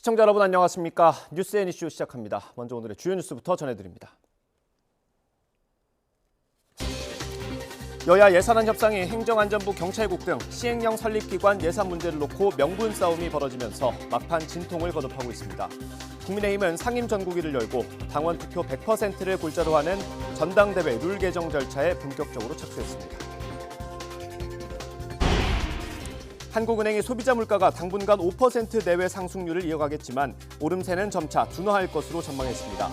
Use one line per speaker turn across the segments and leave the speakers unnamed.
시청자 여러분 안녕하십니까? 뉴스 앤 이슈 시작합니다. 먼저 오늘의 주요 뉴스부터 전해드립니다. 여야 예산안 협상이 행정안전부, 경찰국 등 시행령 설립기관 예산 문제를 놓고 명분 싸움이 벌어지면서 막판 진통을 거듭하고 있습니다. 국민의힘은 상임 전국위를 열고 당원 투표 100%를 골자로 하는 전당대회 룰 개정 절차에 본격적으로 착수했습니다. 한국은행이 소비자 물가가 당분간 5% 내외 상승률을 이어가겠지만 오름세는 점차 둔화할 것으로 전망했습니다.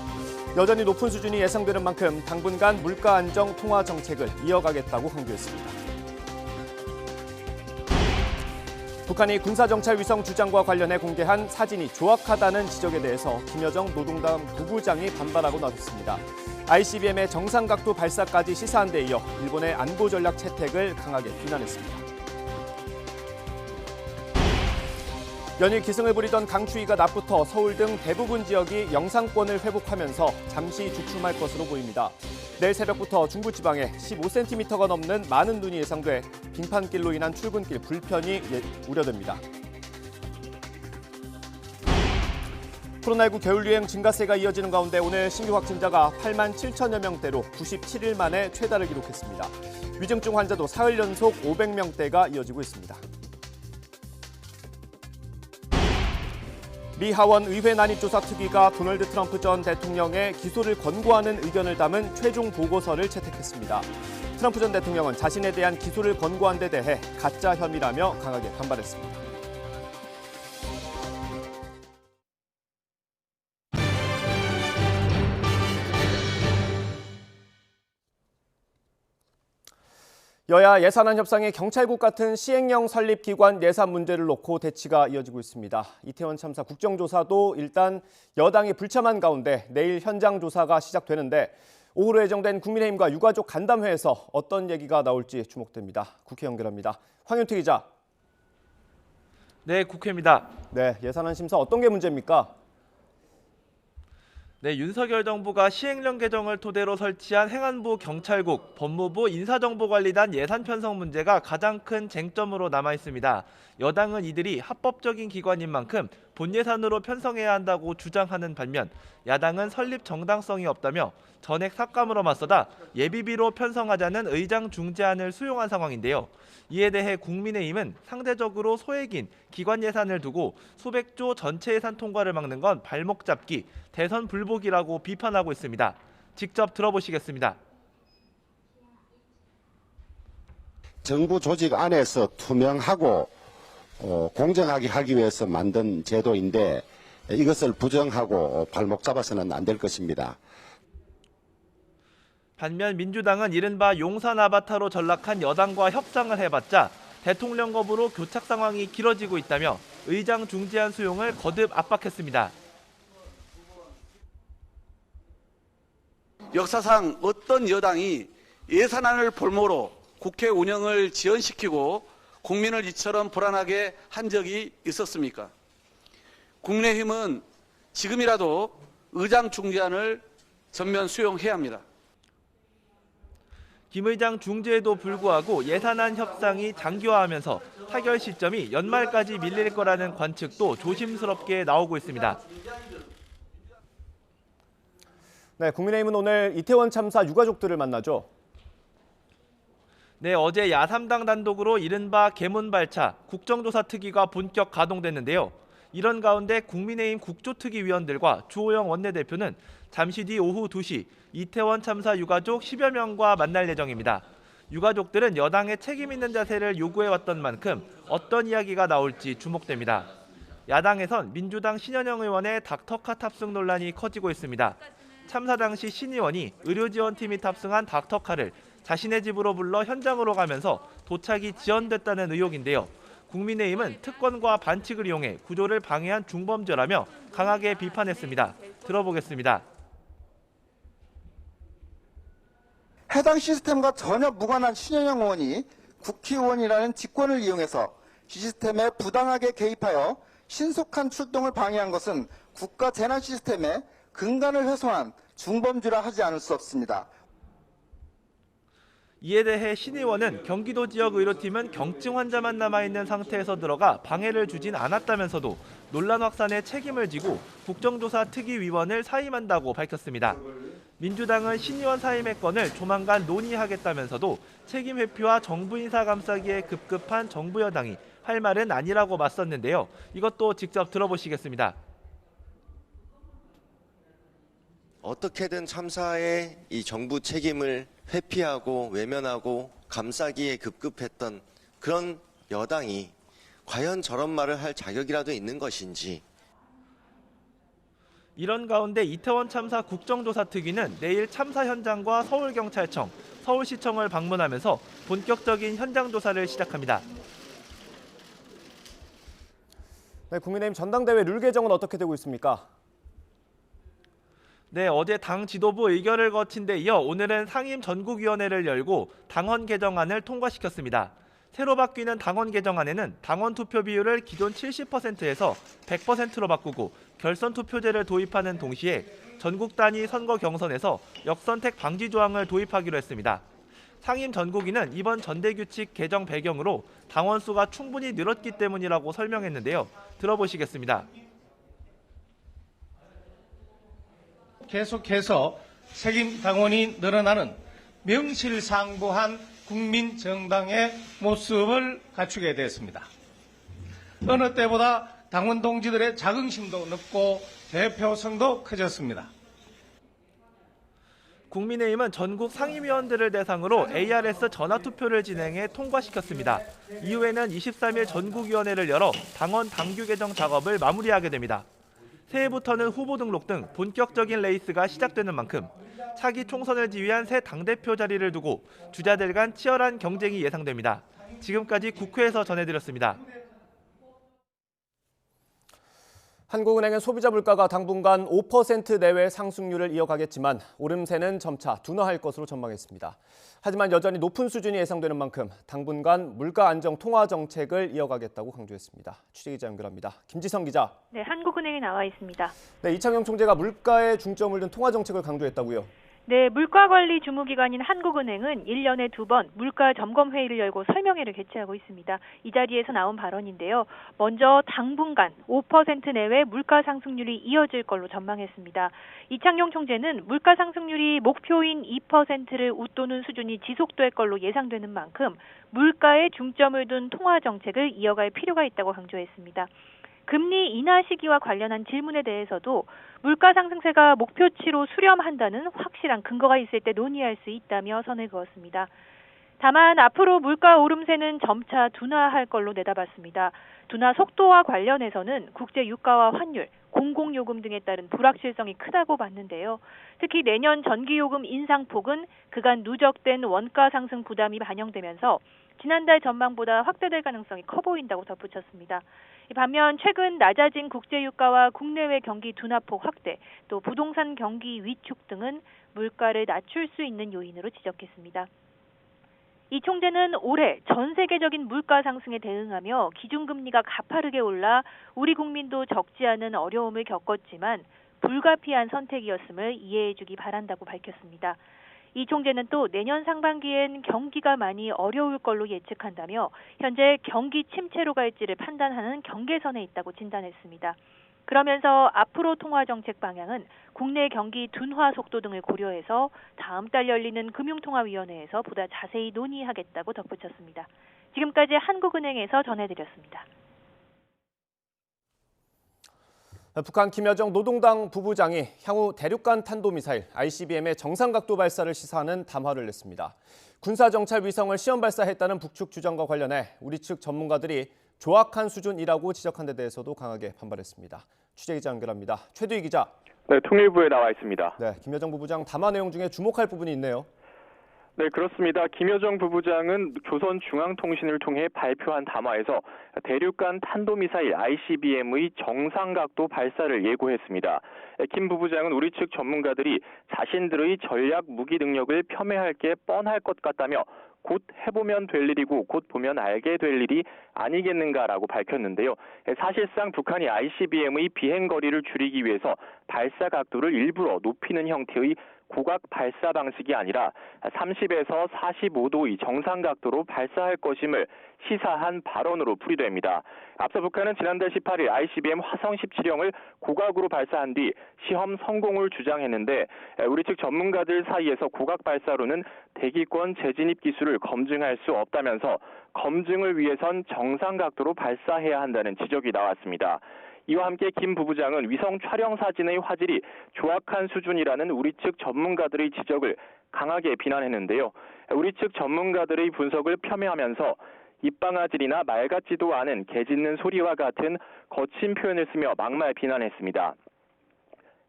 여전히 높은 수준이 예상되는 만큼 당분간 물가 안정 통화 정책을 이어가겠다고 강조했습니다. 북한이 군사정찰 위성 주장과 관련해 공개한 사진이 조악하다는 지적에 대해서 김여정 노동당 부부장이 반발하고 나섰습니다. ICBM의 정상각도 발사까지 시사한 데 이어 일본의 안보 전략 채택을 강하게 비난했습니다. 연일 기승을 부리던 강추위가 낮부터 서울 등 대부분 지역이 영상권을 회복하면서 잠시 주춤할 것으로 보입니다. 내일 새벽부터 중부지방에 15cm가 넘는 많은 눈이 예상돼 빙판길로 인한 출근길 불편이 우려됩니다. 코로나19 겨울 유행 증가세가 이어지는 가운데 오늘 신규 확진자가 8만 7천여 명대로 97일 만에 최다를 기록했습니다. 위중증 환자도 사흘 연속 500명대가 이어지고 있습니다. 미 하원 의회 난입조사 특위가 도널드 트럼프 전 대통령의 기소를 권고하는 의견을 담은 최종 보고서를 채택했습니다. 트럼프 전 대통령은 자신에 대한 기소를 권고한 데 대해 가짜 혐의라며 강하게 반발했습니다. 여야 예산안 협상에 경찰국 같은 시행령 설립기관 예산 문제를 놓고 대치가 이어지고 있습니다. 이태원 참사 국정조사도 일단 여당이 불참한 가운데 내일 현장 조사가 시작되는데 오후로 예정된 국민의힘과 유가족 간담회에서 어떤 얘기가 나올지 주목됩니다. 국회 연결합니다. 황윤태 기자.
네, 국회입니다.
네, 예산안 심사 어떤 게 문제입니까?
네, 윤석열 정부가 시행령 개정을 토대로 설치한 행안부, 경찰국, 법무부, 인사정보관리단 예산 편성 문제가 가장 큰 쟁점으로 남아 있습니다. 여당은 이들이 합법적인 기관인 만큼 본 예산으로 편성해야 한다고 주장하는 반면 야당은 설립 정당성이 없다며 전액 삭감으로 맞서다 예비비로 편성하자는 의장 중재안을 수용한 상황인데요. 이에 대해 국민의힘은 상대적으로 소액인 기관 예산을 두고 수백조 전체 예산 통과를 막는 건 발목 잡기, 대선 불복이라고 비판하고 있습니다. 직접 들어보시겠습니다.
정부 조직 안에서 투명하고 공정하게 하기 위해서 만든 제도인데 이것을 부정하고 발목 잡아서는 안 될 것입니다.
반면 민주당은 이른바 용산 아바타로 전락한 여당과 협상을 해봤자 대통령 거부로 교착 상황이 길어지고 있다며 의장 중재안 수용을 거듭 압박했습니다.
역사상 어떤 여당이 예산안을 볼모로 국회 운영을 지연시키고 국민을 이처럼 불안하게 한 적이 있었습니까? 국민의힘은 지금이라도 의장 중재안을 전면 수용해야 합니다.
김 의장 중재에도 불구하고 예산안 협상이 장기화하면서 타결 시점이 연말까지 밀릴 거라는 관측도 조심스럽게 나오고 있습니다.
네, 국민의힘은 오늘 이태원 참사 유가족들을 만나죠.
네, 어제 야3당 단독으로 이른바 개문발차 국정조사 특위가 본격 가동됐는데요. 이런 가운데 국민의힘 국조특위 위원들과 주호영 원내대표는 잠시 뒤 오후 2시 이태원 참사 유가족 10여 명과 만날 예정입니다. 유가족들은 여당의 책임 있는 자세를 요구해왔던 만큼 어떤 이야기가 나올지 주목됩니다. 야당에선 민주당 신현영 의원의 닥터카 탑승 논란이 커지고 있습니다. 참사 당시 신 의원이 의료지원팀이 탑승한 닥터카를 자신의 집으로 불러 현장으로 가면서 도착이 지연됐다는 의혹인데요. 국민의힘은 특권과 반칙을 이용해 구조를 방해한 중범죄라며 강하게 비판했습니다. 들어보겠습니다.
해당 시스템과 전혀 무관한 신현영 의원이 국회의원이라는 직권을 이용해서 시스템에 부당하게 개입하여 신속한 출동을 방해한 것은 국가 재난 시스템의 근간을 훼손한 중범죄라 하지 않을 수 없습니다.
이에 대해 신 의원은 경기도 지역 의료팀은 경증 환자만 남아있는 상태에서 들어가 방해를 주진 않았다면서도 논란 확산에 책임을 지고 국정조사 특위위원을 사임한다고 밝혔습니다. 민주당은 신 의원 사임의 건을 조만간 논의하겠다면서도 책임 회피와 정부 인사 감싸기에 급급한 정부 여당이 할 말은 아니라고 맞섰는데요. 이것도 직접 들어보시겠습니다.
어떻게든 참사의 이 정부 책임을 회피하고 외면하고 감싸기에 급급했던 그런 여당이 과연 저런 말을 할 자격이라도 있는 것인지.
이런 가운데 이태원 참사 국정조사 특위는 내일 참사 현장과 서울경찰청, 서울시청을 방문하면서 본격적인 현장 조사를 시작합니다.
네, 국민의힘 전당대회 룰 개정은 어떻게 되고 있습니까?
네, 어제 당 지도부 의결을 거친 데 이어 오늘은 상임 전국위원회를 열고 당원 개정안을 통과시켰습니다. 새로 바뀌는 당원 개정안에는 당원 투표 비율을 기존 70%에서 100%로 바꾸고 결선 투표제를 도입하는 동시에 전국 단위 선거 경선에서 역선택 방지 조항을 도입하기로 했습니다. 상임 전국위는 이번 전대규칙 개정 배경으로 당원 수가 충분히 늘었기 때문이라고 설명했는데요. 들어보시겠습니다.
계속해서 책임 당원이 늘어나는 명실상부한 국민 정당의 모습을 갖추게 됐습니다. 어느 때보다 당원 동지들의 자긍심도 높고 대표성도 커졌습니다.
국민의힘은 전국 상임위원들을 대상으로 ARS 전화투표를 진행해 통과시켰습니다. 이후에는 23일 전국위원회를 열어 당원 당규 개정 작업을 마무리하게 됩니다. 새해부터는 후보 등록 등 본격적인 레이스가 시작되는 만큼 차기 총선을 지휘한 새 당대표 자리를 두고 주자들 간 치열한 경쟁이 예상됩니다. 지금까지 국회에서 전해드렸습니다.
한국은행은 소비자 물가가 당분간 5% 내외 상승률을 이어가겠지만 오름세는 점차 둔화할 것으로 전망했습니다. 하지만 여전히 높은 수준이 예상되는 만큼 당분간 물가 안정 통화 정책을 이어가겠다고 강조했습니다. 취재기자 연결합니다. 김지성 기자.
네, 한국은행에 나와 있습니다.
네, 이창용 총재가 물가에 중점을 둔 통화 정책을 강조했다고요.
네, 물가관리 주무기관인 한국은행은 1년에 2번 물가 점검 회의를 열고 설명회를 개최하고 있습니다. 이 자리에서 나온 발언인데요. 먼저 당분간 5% 내외 물가 상승률이 이어질 걸로 전망했습니다. 이창용 총재는 물가 상승률이 목표인 2%를 웃도는 수준이 지속될 걸로 예상되는 만큼 물가에 중점을 둔 통화 정책을 이어갈 필요가 있다고 강조했습니다. 금리 인하 시기와 관련한 질문에 대해서도 물가 상승세가 목표치로 수렴한다는 확실한 근거가 있을 때 논의할 수 있다며 선을 그었습니다. 다만 앞으로 물가 오름세는 점차 둔화할 걸로 내다봤습니다. 둔화 속도와 관련해서는 국제 유가와 환율, 공공요금 등에 따른 불확실성이 크다고 봤는데요. 특히 내년 전기요금 인상폭은 그간 누적된 원가 상승 부담이 반영되면서 지난달 전망보다 확대될 가능성이 커 보인다고 덧붙였습니다. 반면 최근 낮아진 국제유가와 국내외 경기 둔화폭 확대, 또 부동산 경기 위축 등은 물가를 낮출 수 있는 요인으로 지적했습니다. 이 총재는 올해 전 세계적인 물가 상승에 대응하며 기준금리가 가파르게 올라 우리 국민도 적지 않은 어려움을 겪었지만 불가피한 선택이었음을 이해해주기 바란다고 밝혔습니다. 이 총재는 또 내년 상반기엔 경기가 많이 어려울 걸로 예측한다며 현재 경기 침체로 갈지를 판단하는 경계선에 있다고 진단했습니다. 그러면서 앞으로 통화정책 방향은 국내 경기 둔화 속도 등을 고려해서 다음 달 열리는 금융통화위원회에서 보다 자세히 논의하겠다고 덧붙였습니다. 지금까지 한국은행에서 전해드렸습니다.
북한 김여정 노동당 부부장이 향후 대륙간 탄도미사일 ICBM의 정상각도 발사를 시사하는 담화를 냈습니다. 군사정찰 위성을 시험 발사했다는 북측 주장과 관련해 우리 측 전문가들이 조악한 수준이라고 지적한 데 대해서도 강하게 반발했습니다. 취재기자 연결합니다. 최두희 기자.
네, 통일부에 나와 있습니다.
네, 김여정 부부장 담화 내용 중에 주목할 부분이 있네요.
네, 그렇습니다. 김여정 부부장은 조선중앙통신을 통해 발표한 담화에서 대륙간 탄도미사일 ICBM의 정상각도 발사를 예고했습니다. 김 부부장은 우리 측 전문가들이 자신들의 전략 무기 능력을 폄훼할 게 뻔할 것 같다며 곧 해보면 될 일이고 곧 보면 알게 될 일이 아니겠는가라고 밝혔는데요. 사실상 북한이 ICBM의 비행거리를 줄이기 위해서 발사 각도를 일부러 높이는 형태의 고각 발사 방식이 아니라 30에서 45도의 정상 각도로 발사할 것임을 시사한 발언으로 풀이됩니다. 앞서 북한은 지난달 18일 ICBM 화성 17형을 고각으로 발사한 뒤 시험 성공을 주장했는데 우리 측 전문가들 사이에서 고각 발사로는 대기권 재진입 기술을 검증할 수 없다면서 검증을 위해선 정상 각도로 발사해야 한다는 지적이 나왔습니다. 이와 함께 김 부부장은 위성 촬영 사진의 화질이 조악한 수준이라는 우리 측 전문가들의 지적을 강하게 비난했는데요. 우리 측 전문가들의 분석을 폄훼하면서 입방아질이나 말 같지도 않은 개 짖는 소리와 같은 거친 표현을 쓰며 막말 비난했습니다.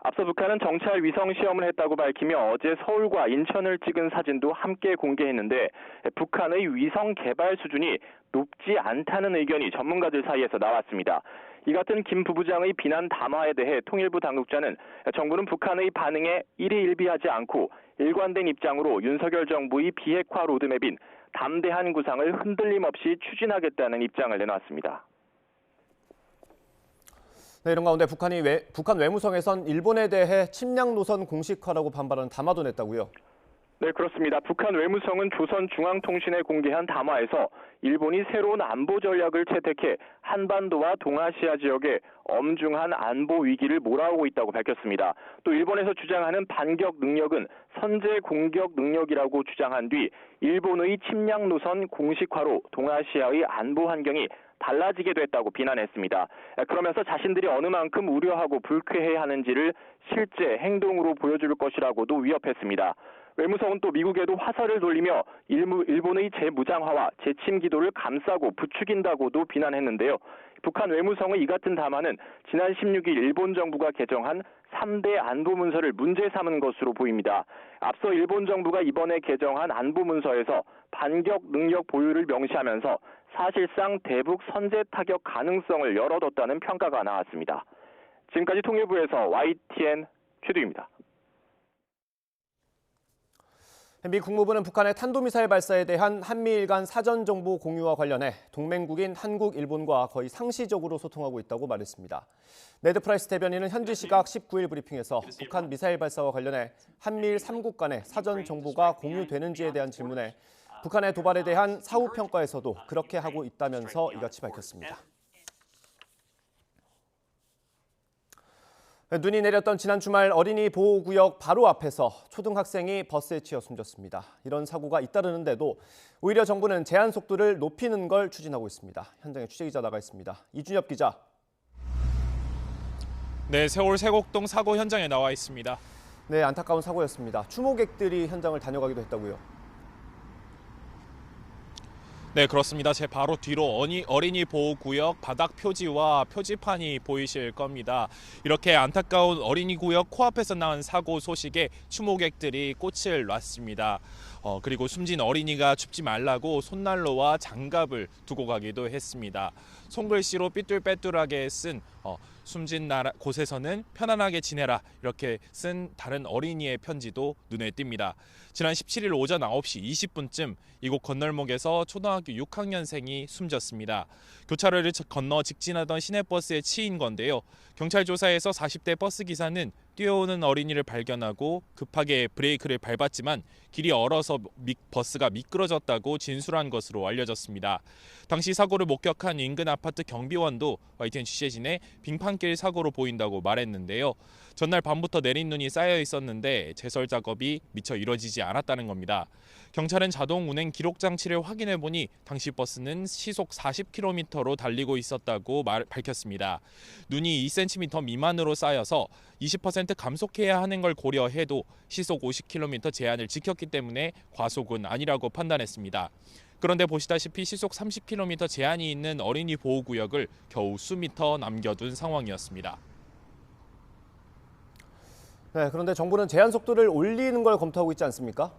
앞서 북한은 정찰 위성 시험을 했다고 밝히며 어제 서울과 인천을 찍은 사진도 함께 공개했는데 북한의 위성 개발 수준이 높지 않다는 의견이 전문가들 사이에서 나왔습니다. 이 같은 김 부부장의 비난 담화에 대해 통일부 당국자는 정부는 북한의 반응에 일희일비하지 않고 일관된 입장으로 윤석열 정부의 비핵화 로드맵인 담대한 구상을 흔들림 없이 추진하겠다는 입장을 내놨습니다.
네, 이런 가운데 북한 외무성에선 일본에 대해 침략 노선 공식화라고 반발하는 담화도 냈다고요?
네, 그렇습니다. 북한 외무성은 조선중앙통신에 공개한 담화에서 일본이 새로운 안보 전략을 채택해 한반도와 동아시아 지역에 엄중한 안보 위기를 몰아오고 있다고 밝혔습니다. 또 일본에서 주장하는 반격 능력은 선제 공격 능력이라고 주장한 뒤 일본의 침략 노선 공식화로 동아시아의 안보 환경이 달라지게 됐다고 비난했습니다. 그러면서 자신들이 어느 만큼 우려하고 불쾌해 하는지를 실제 행동으로 보여줄 것이라고도 위협했습니다. 외무성은 또 미국에도 화살을 돌리며 일본의 재무장화와 재침 기도를 감싸고 부추긴다고도 비난했는데요. 북한 외무성의 이 같은 담화는 지난 16일 일본 정부가 개정한 3대 안보 문서를 문제 삼은 것으로 보입니다. 앞서 일본 정부가 이번에 개정한 안보 문서에서 반격 능력 보유를 명시하면서 사실상 대북 선제 타격 가능성을 열어뒀다는 평가가 나왔습니다. 지금까지 통일부에서 YTN 최두입니다.
미 국무부는 북한의 탄도미사일 발사에 대한 한미일 간 사전 정보 공유와 관련해 동맹국인 한국, 일본과 거의 상시적으로 소통하고 있다고 말했습니다. 네드 프라이스 대변인은 현지 시각 19일 브리핑에서 북한 미사일 발사와 관련해 한미일 3국 간의 사전 정보가 공유되는지에 대한 질문에 북한의 도발에 대한 사후 평가에서도 그렇게 하고 있다면서 이같이 밝혔습니다. 눈이 내렸던 지난 주말 어린이 보호구역 바로 앞에서 초등학생이 버스에 치여 숨졌습니다. 이런 사고가 잇따르는데도 오히려 정부는 제한 속도를 높이는 걸 추진하고 있습니다. 현장에 취재기자 나가 있습니다. 이준엽 기자.
네, 서울 세곡동 사고 현장에 나와 있습니다.
네, 안타까운 사고였습니다. 추모객들이 현장을 다녀가기도 했다고요.
네, 그렇습니다. 제 바로 뒤로 어린이 보호구역 바닥 표지와 표지판이 보이실 겁니다. 이렇게 안타까운 어린이 구역 코앞에서 나온 사고 소식에 추모객들이 꽃을 놨습니다. 그리고 숨진 어린이가 춥지 말라고 손난로와 장갑을 두고 가기도 했습니다. 손글씨로 삐뚤빼뚤하게 쓴 숨진 곳에서는 편안하게 지내라 이렇게 쓴 다른 어린이의 편지도 눈에 띕니다. 지난 17일 오전 9시 20분쯤 이곳 건널목에서 초등학교 6학년생이 숨졌습니다. 교차로를 건너 직진하던 시내버스에 치인 건데요. 경찰 조사에서 40대 버스 기사는 뛰어오는 어린이를 발견하고 급하게 브레이크를 밟았지만 길이 얼어서 버스가 미끄러졌다고 진술한 것으로 알려졌습니다. 당시 사고를 목격한 인근 아파트 경비원도 YTN 취재진에 빙판길 사고로 보인다고 말했는데요. 전날 밤부터 내린 눈이 쌓여 있었는데 제설 작업이 미처 이뤄지지 않았다는 겁니다. 경찰은 자동 운행 기록 장치를 확인해 보니 당시 버스는 시속 40km로 달리고 있었다고 밝혔습니다. 눈이 2cm 미만으로 쌓여서 20% 감속해야 하는 걸 고려해도 시속 50km 제한을 지켰기 때문에 과속은 아니라고 판단했습니다. 그런데 보시다시피 시속 30km 제한이 있는 어린이 보호구역을 겨우 수미터 남겨둔 상황이었습니다.
네, 그런데 정부는 제한 속도를 올리는 걸 검토하고 있지 않습니까?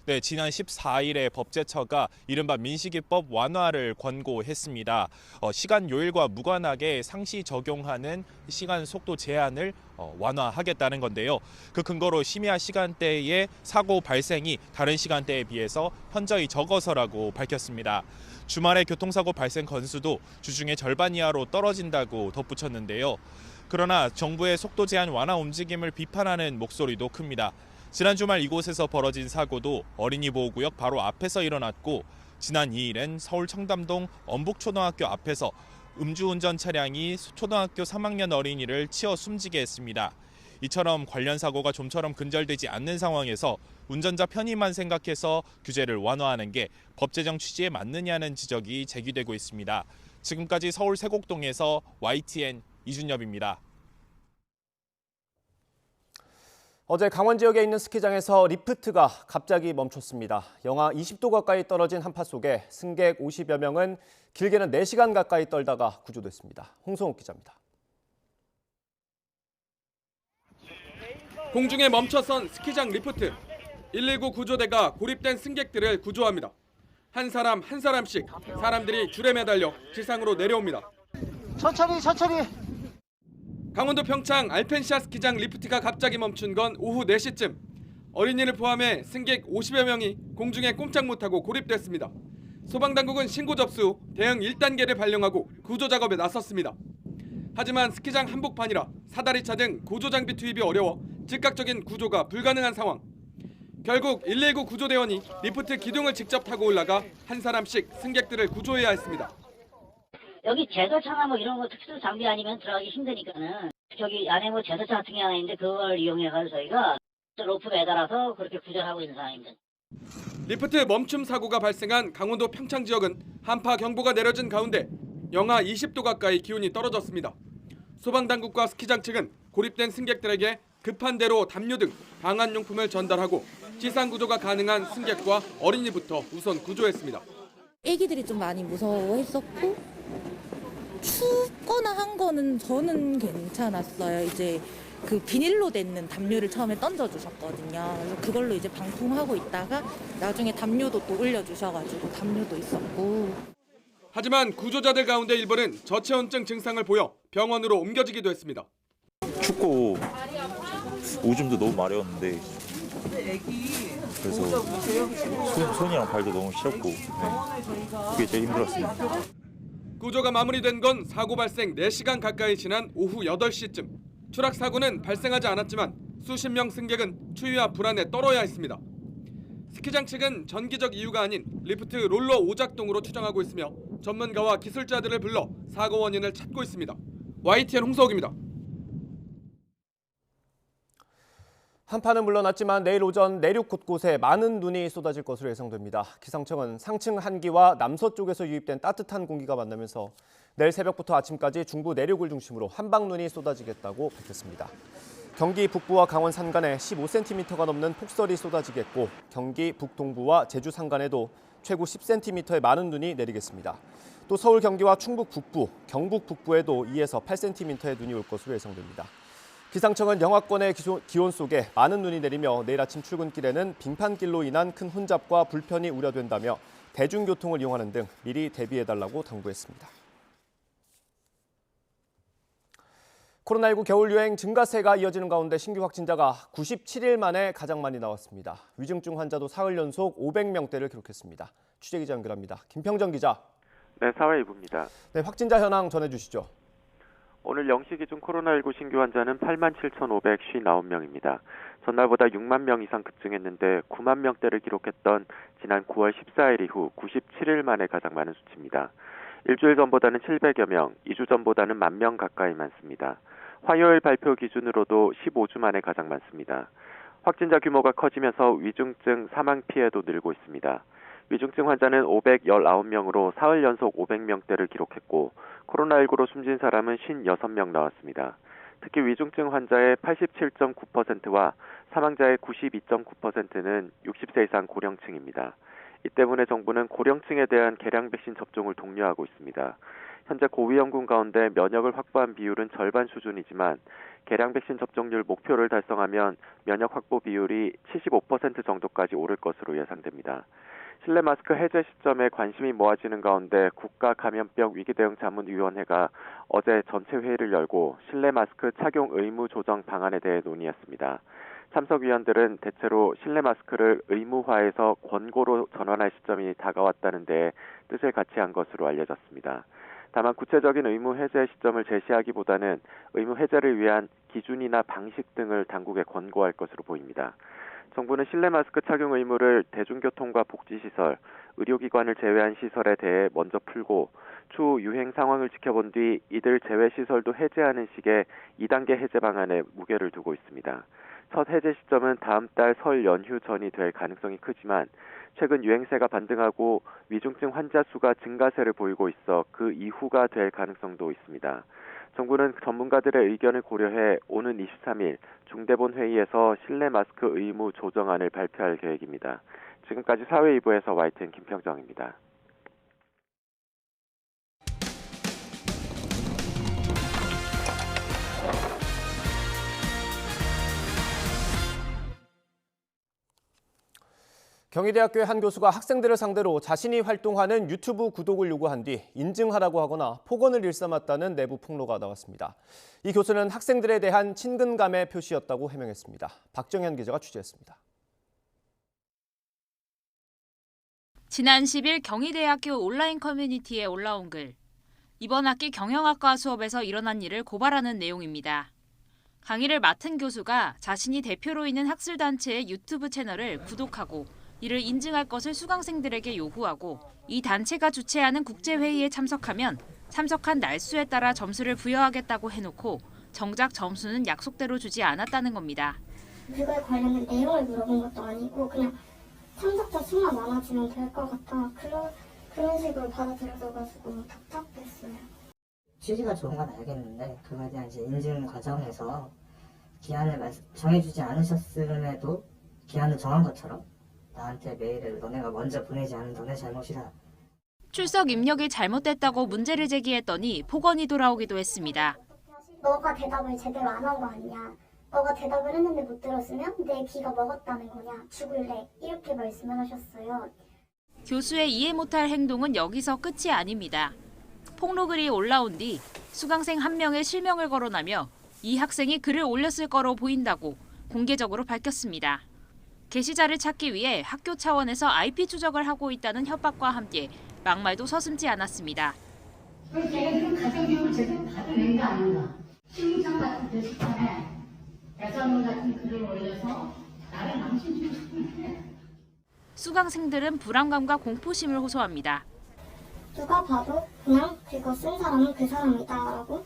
네, 지난 14일에 법제처가 이른바 민식이법 완화를 권고했습니다. 시간 요일과 무관하게 상시 적용하는 시간 속도 제한을 완화하겠다는 건데요. 그 근거로 심야 시간대의 사고 발생이 다른 시간대에 비해서 현저히 적어서라고 밝혔습니다. 주말에 교통사고 발생 건수도 주중의 절반 이하로 떨어진다고 덧붙였는데요. 그러나 정부의 속도 제한 완화 움직임을 비판하는 목소리도 큽니다. 지난 주말 이곳에서 벌어진 사고도 어린이 보호구역 바로 앞에서 일어났고 지난 2일엔 서울 청담동 엄북초등학교 앞에서 음주운전 차량이 초등학교 3학년 어린이를 치어 숨지게 했습니다. 이처럼 관련 사고가 좀처럼 근절되지 않는 상황에서 운전자 편의만 생각해서 규제를 완화하는 게 법 제정 취지에 맞느냐는 지적이 제기되고 있습니다. 지금까지 서울 세곡동에서 YTN 이준엽입니다.
어제 강원 지역에 있는 스키장에서 리프트가 갑자기 멈췄습니다. 영하 20도 가까이 떨어진 한파 속에 승객 50여 명은 길게는 4시간 가까이 떨다가 구조됐습니다. 홍성욱 기자입니다.
공중에 멈춰선 스키장 리프트. 119 구조대가 고립된 승객들을 구조합니다. 한 사람 한 사람씩 사람들이 줄에 매달려 지상으로 내려옵니다.
천천히.
강원도 평창 알펜시아 스키장 리프트가 갑자기 멈춘 건 오후 4시쯤. 어린이를 포함해 승객 50여 명이 공중에 꼼짝 못하고 고립됐습니다. 소방당국은 신고 접수 후 대응 1단계를 발령하고 구조 작업에 나섰습니다. 하지만 스키장 한복판이라 사다리차 등 구조장비 투입이 어려워 즉각적인 구조가 불가능한 상황. 결국 119 구조대원이 리프트 기둥을 직접 타고 올라가 한 사람씩 승객들을 구조해야 했습니다.
여기 제설차나 뭐 이런 거 특수 장비 아니면 들어가기 힘드니까는 저기 안에 뭐 제설차 같은 게 하나 있는데 그걸 이용해가지고 저희가 로프 매달아서 그렇게 구조하고 있는 상황입니다.
리프트 멈춤 사고가 발생한 강원도 평창 지역은 한파 경보가 내려진 가운데 영하 20도 가까이 기온이 떨어졌습니다. 소방당국과 스키장 측은 고립된 승객들에게 급한 대로 담요 등 방한용품을 전달하고 지상구조가 가능한 승객과 어린이부터 우선 구조했습니다.
애기들이 좀 많이 무서워했었고 춥거나 한 거는 저는 괜찮았어요. 이제 그 비닐로 된 담요를 처음에 던져주셨거든요. 그래서 그걸로 이제 방풍하고 있다가 나중에 담요도 또 올려주셔가지고 담요도 있었고.
하지만 구조자들 가운데 일부는 저체온증 증상을 보여 병원으로 옮겨지기도 했습니다.
춥고 오줌도 너무 마려웠는데 그래서 손이랑 발도 너무 시렵고 그게 제일 힘들었습니다.
구조가 마무리된 건 사고 발생 4시간 가까이 지난 오후 8시쯤. 추락 사고는 발생하지 않았지만 수십 명 승객은 추위와 불안에 떨어야 했습니다. 스키장 측은 전기적 이유가 아닌 리프트 롤러 오작동으로 추정하고 있으며 전문가와 기술자들을 불러 사고 원인을 찾고 있습니다. YTN 홍석입니다.
한파는 물러났지만 내일 오전 내륙 곳곳에 많은 눈이 쏟아질 것으로 예상됩니다. 기상청은 상층 한기와 남서쪽에서 유입된 따뜻한 공기가 만나면서 내일 새벽부터 아침까지 중부 내륙을 중심으로 한방눈이 쏟아지겠다고 밝혔습니다. 경기 북부와 강원 산간에 15cm가 넘는 폭설이 쏟아지겠고 경기 북동부와 제주 산간에도 최고 10cm의 많은 눈이 내리겠습니다. 또 서울 경기와 충북 북부, 경북 북부에도 2에서 8cm의 눈이 올 것으로 예상됩니다. 기상청은 영하권의 기온 속에 많은 눈이 내리며 내일 아침 출근길에는 빙판길로 인한 큰 혼잡과 불편이 우려된다며 대중교통을 이용하는 등 미리 대비해달라고 당부했습니다. 코로나19 겨울 유행 증가세가 이어지는 가운데 신규 확진자가 97일 만에 가장 많이 나왔습니다. 위중증 환자도 사흘 연속 500명대를 기록했습니다. 취재기자 연결합니다. 김평정 기자.
네, 사회이부입니다.
네, 확진자 현황 전해주시죠.
오늘 0시 기준 코로나19 신규 환자는 87,559명입니다. 전날보다 6만 명 이상 급증했는데 9만 명대를 기록했던 지난 9월 14일 이후 97일 만에 가장 많은 수치입니다. 일주일 전보다는 700여 명, 2주 전보다는 1만 명 가까이 많습니다. 화요일 발표 기준으로도 15주 만에 가장 많습니다. 확진자 규모가 커지면서 위중증 사망 피해도 늘고 있습니다. 위중증 환자는 519명으로 사흘 연속 500명대를 기록했고 코로나19로 숨진 사람은 56명 나왔습니다. 특히 위중증 환자의 87.9%와 사망자의 92.9%는 60세 이상 고령층입니다. 이 때문에 정부는 고령층에 대한 개량 백신 접종을 독려하고 있습니다. 현재 고위험군 가운데 면역을 확보한 비율은 절반 수준이지만 개량 백신 접종률 목표를 달성하면 면역 확보 비율이 75% 정도까지 오를 것으로 예상됩니다. 실내 마스크 해제 시점에 관심이 모아지는 가운데 국가감염병 위기대응자문위원회가 어제 전체 회의를 열고 실내 마스크 착용 의무 조정 방안에 대해 논의했습니다. 참석위원들은 대체로 실내 마스크를 의무화해서 권고로 전환할 시점이 다가왔다는 데 뜻을 같이 한 것으로 알려졌습니다. 다만 구체적인 의무 해제 시점을 제시하기보다는 의무 해제를 위한 기준이나 방식 등을 당국에 권고할 것으로 보입니다. 정부는 실내 마스크 착용 의무를 대중교통과 복지시설, 의료기관을 제외한 시설에 대해 먼저 풀고 추후 유행 상황을 지켜본 뒤 이들 제외 시설도 해제하는 식의 2단계 해제 방안에 무게를 두고 있습니다. 첫 해제 시점은 다음 달 설 연휴 전이 될 가능성이 크지만 최근 유행세가 반등하고 위중증 환자 수가 증가세를 보이고 있어 그 이후가 될 가능성도 있습니다. 정부는 전문가들의 의견을 고려해 오는 23일 중대본 회의에서 실내 마스크 의무 조정안을 발표할 계획입니다. 지금까지 사회 2부에서 YTN 김평정입니다.
경희대학교의 한 교수가 학생들을 상대로 자신이 활동하는 유튜브 구독을 요구한 뒤 인증하라고 하거나 폭언을 일삼았다는 내부 폭로가 나왔습니다. 이 교수는 학생들에 대한 친근감의 표시였다고 해명했습니다. 박정현 기자가 취재했습니다.
지난 10일 경희대학교 온라인 커뮤니티에 올라온 글. 이번 학기 경영학과 수업에서 일어난 일을 고발하는 내용입니다. 강의를 맡은 교수가 자신이 대표로 있는 학술단체의 유튜브 채널을 구독하고 이를 인증할 것을 수강생들에게 요구하고 이 단체가 주최하는 국제회의에 참석하면 참석한 날수에 따라 점수를 부여하겠다고 해놓고 정작 점수는 약속대로 주지 않았다는 겁니다.
그거에 관련된 내용을 물어본 것도 아니고 그냥 참석자 수만 많아지면 될 것 같아. 그런 식으로 받아들여져가지고 답답했어요.
취지가 좋은 건 알겠는데 그거에 대한 이제 인증 과정에서 기한을 정해주지 않으셨음에도 기한을 정한 것처럼 나한테 메일을 너네가 먼저 보내지 않은 너네 잘못이다.
출석 입력이 잘못됐다고 문제를 제기했더니 폭언이 돌아오기도 했습니다.
너가 대답을 제대로 안 한 거 아니냐. 너가 대답을 했는데 못 들었으면 내 귀가 먹었다는 거냐. 죽을래. 이렇게 말씀을 하셨어요.
교수의 이해 못할 행동은 여기서 끝이 아닙니다. 폭로글이 올라온 뒤 수강생 한 명의 실명을 거론하며 이 학생이 글을 올렸을 거로 보인다고 공개적으로 밝혔습니다. 게시자를 찾기 위해 학교 차원에서 IP 추적을 하고 있다는 협박과 함께 막말도 서슴지 않았습니다.
제가 지금 가정교육을 제대로 받아낸 거 아닌가. 신문상 같은 게시판에 대사문 같은 글을 올려서 나를 망신주고 싶은데.
수강생들은 불안감과 공포심을 호소합니다.
누가 봐도 그냥 그거 쓴 사람은 그 사람이다라고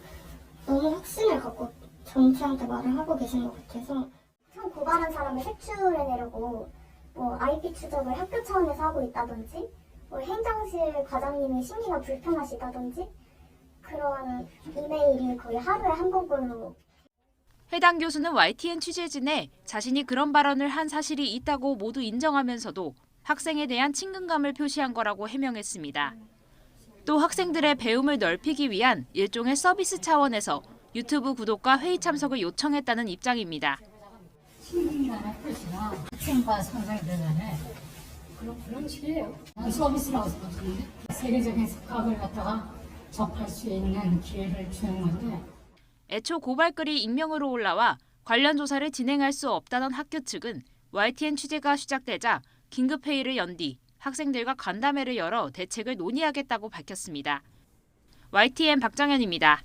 너무 확신을 갖고 정치한테 말을 하고 계신 것 같아서 처음 고발한 사람을 색출해내려고 뭐 IP 추적을 학교 차원에서 하고 있다든지 뭐 행정실 과장님이 심리가 불편하시다든지 그런 이메일이 거의 하루에 한 번꼴로.
해당 교수는 YTN 취재진에 자신이 그런 발언을 한 사실이 있다고 모두 인정하면서도 학생에 대한 친근감을 표시한 거라고 해명했습니다. 또 학생들의 배움을 넓히기 위한 일종의 서비스 차원에서 유튜브 구독과 회의 참석을 요청했다는 입장입니다.
친근감의 표시가 학생과 선생들 간에 그런 식이에요. 서비스라고 생각하는데 세계적인 각을 갖다가 접할 수 있는 기회를 주는 건데.
애초 고발글이 익명으로 올라와 관련 조사를 진행할 수 없다던 학교 측은 YTN 취재가 시작되자 긴급회의를 연 뒤 학생들과 간담회를 열어 대책을 논의하겠다고 밝혔습니다. YTN 박정현입니다.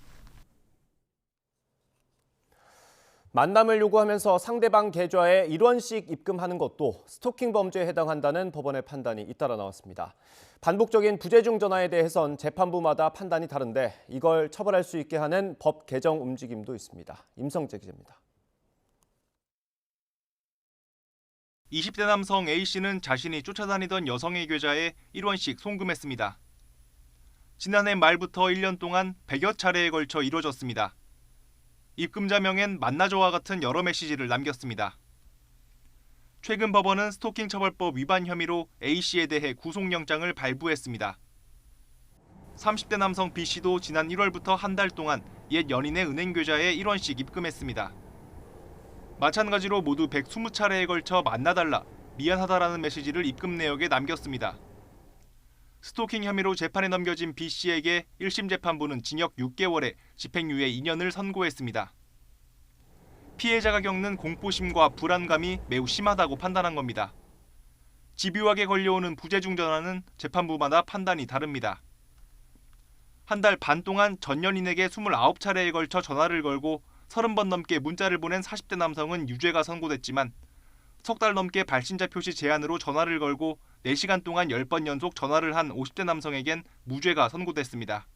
만남을 요구하면서 상대방 계좌에 1원씩 입금하는 것도 스토킹 범죄에 해당한다는 법원의 판단이 잇따라 나왔습니다. 반복적인 부재중 전화에 대해선 재판부마다 판단이 다른데 이걸 처벌할 수 있게 하는 법 개정 움직임도 있습니다. 임성재 기자입니다.
20대 남성 A씨는 자신이 쫓아다니던 여성의 계좌에 1원씩 송금했습니다. 지난해 말부터 1년 동안 100여 차례에 걸쳐 이루어졌습니다. 입금자 명엔 만나줘와 같은 여러 메시지를 남겼습니다. 최근 법원은 스토킹 처벌법 위반 혐의로 A씨에 대해 구속영장을 발부했습니다. 30대 남성 B씨도 지난 1월부터 한 달 동안 옛 연인의 은행 계좌에 1원씩 입금했습니다. 마찬가지로 모두 120차례에 걸쳐 만나달라, 미안하다라는 메시지를 입금 내역에 남겼습니다. 스토킹 혐의로 재판에 넘겨진 B씨에게 1심 재판부는 징역 6개월에 집행유예 2년을 선고했습니다. 피해자가 겪는 공포심과 불안감이 매우 심하다고 판단한 겁니다. 집요하게 걸려오는 부재중 전화는 재판부마다 판단이 다릅니다. 한 달 반 동안 전 연인에게 29차례에 걸쳐 전화를 걸고 30번 넘게 문자를 보낸 40대 남성은 유죄가 선고됐지만 석 달 넘게 발신자 표시 제한으로 전화를 걸고 4시간 동안 10번 연속 전화를 한 50대 남성에겐 무죄가 선고됐습니다.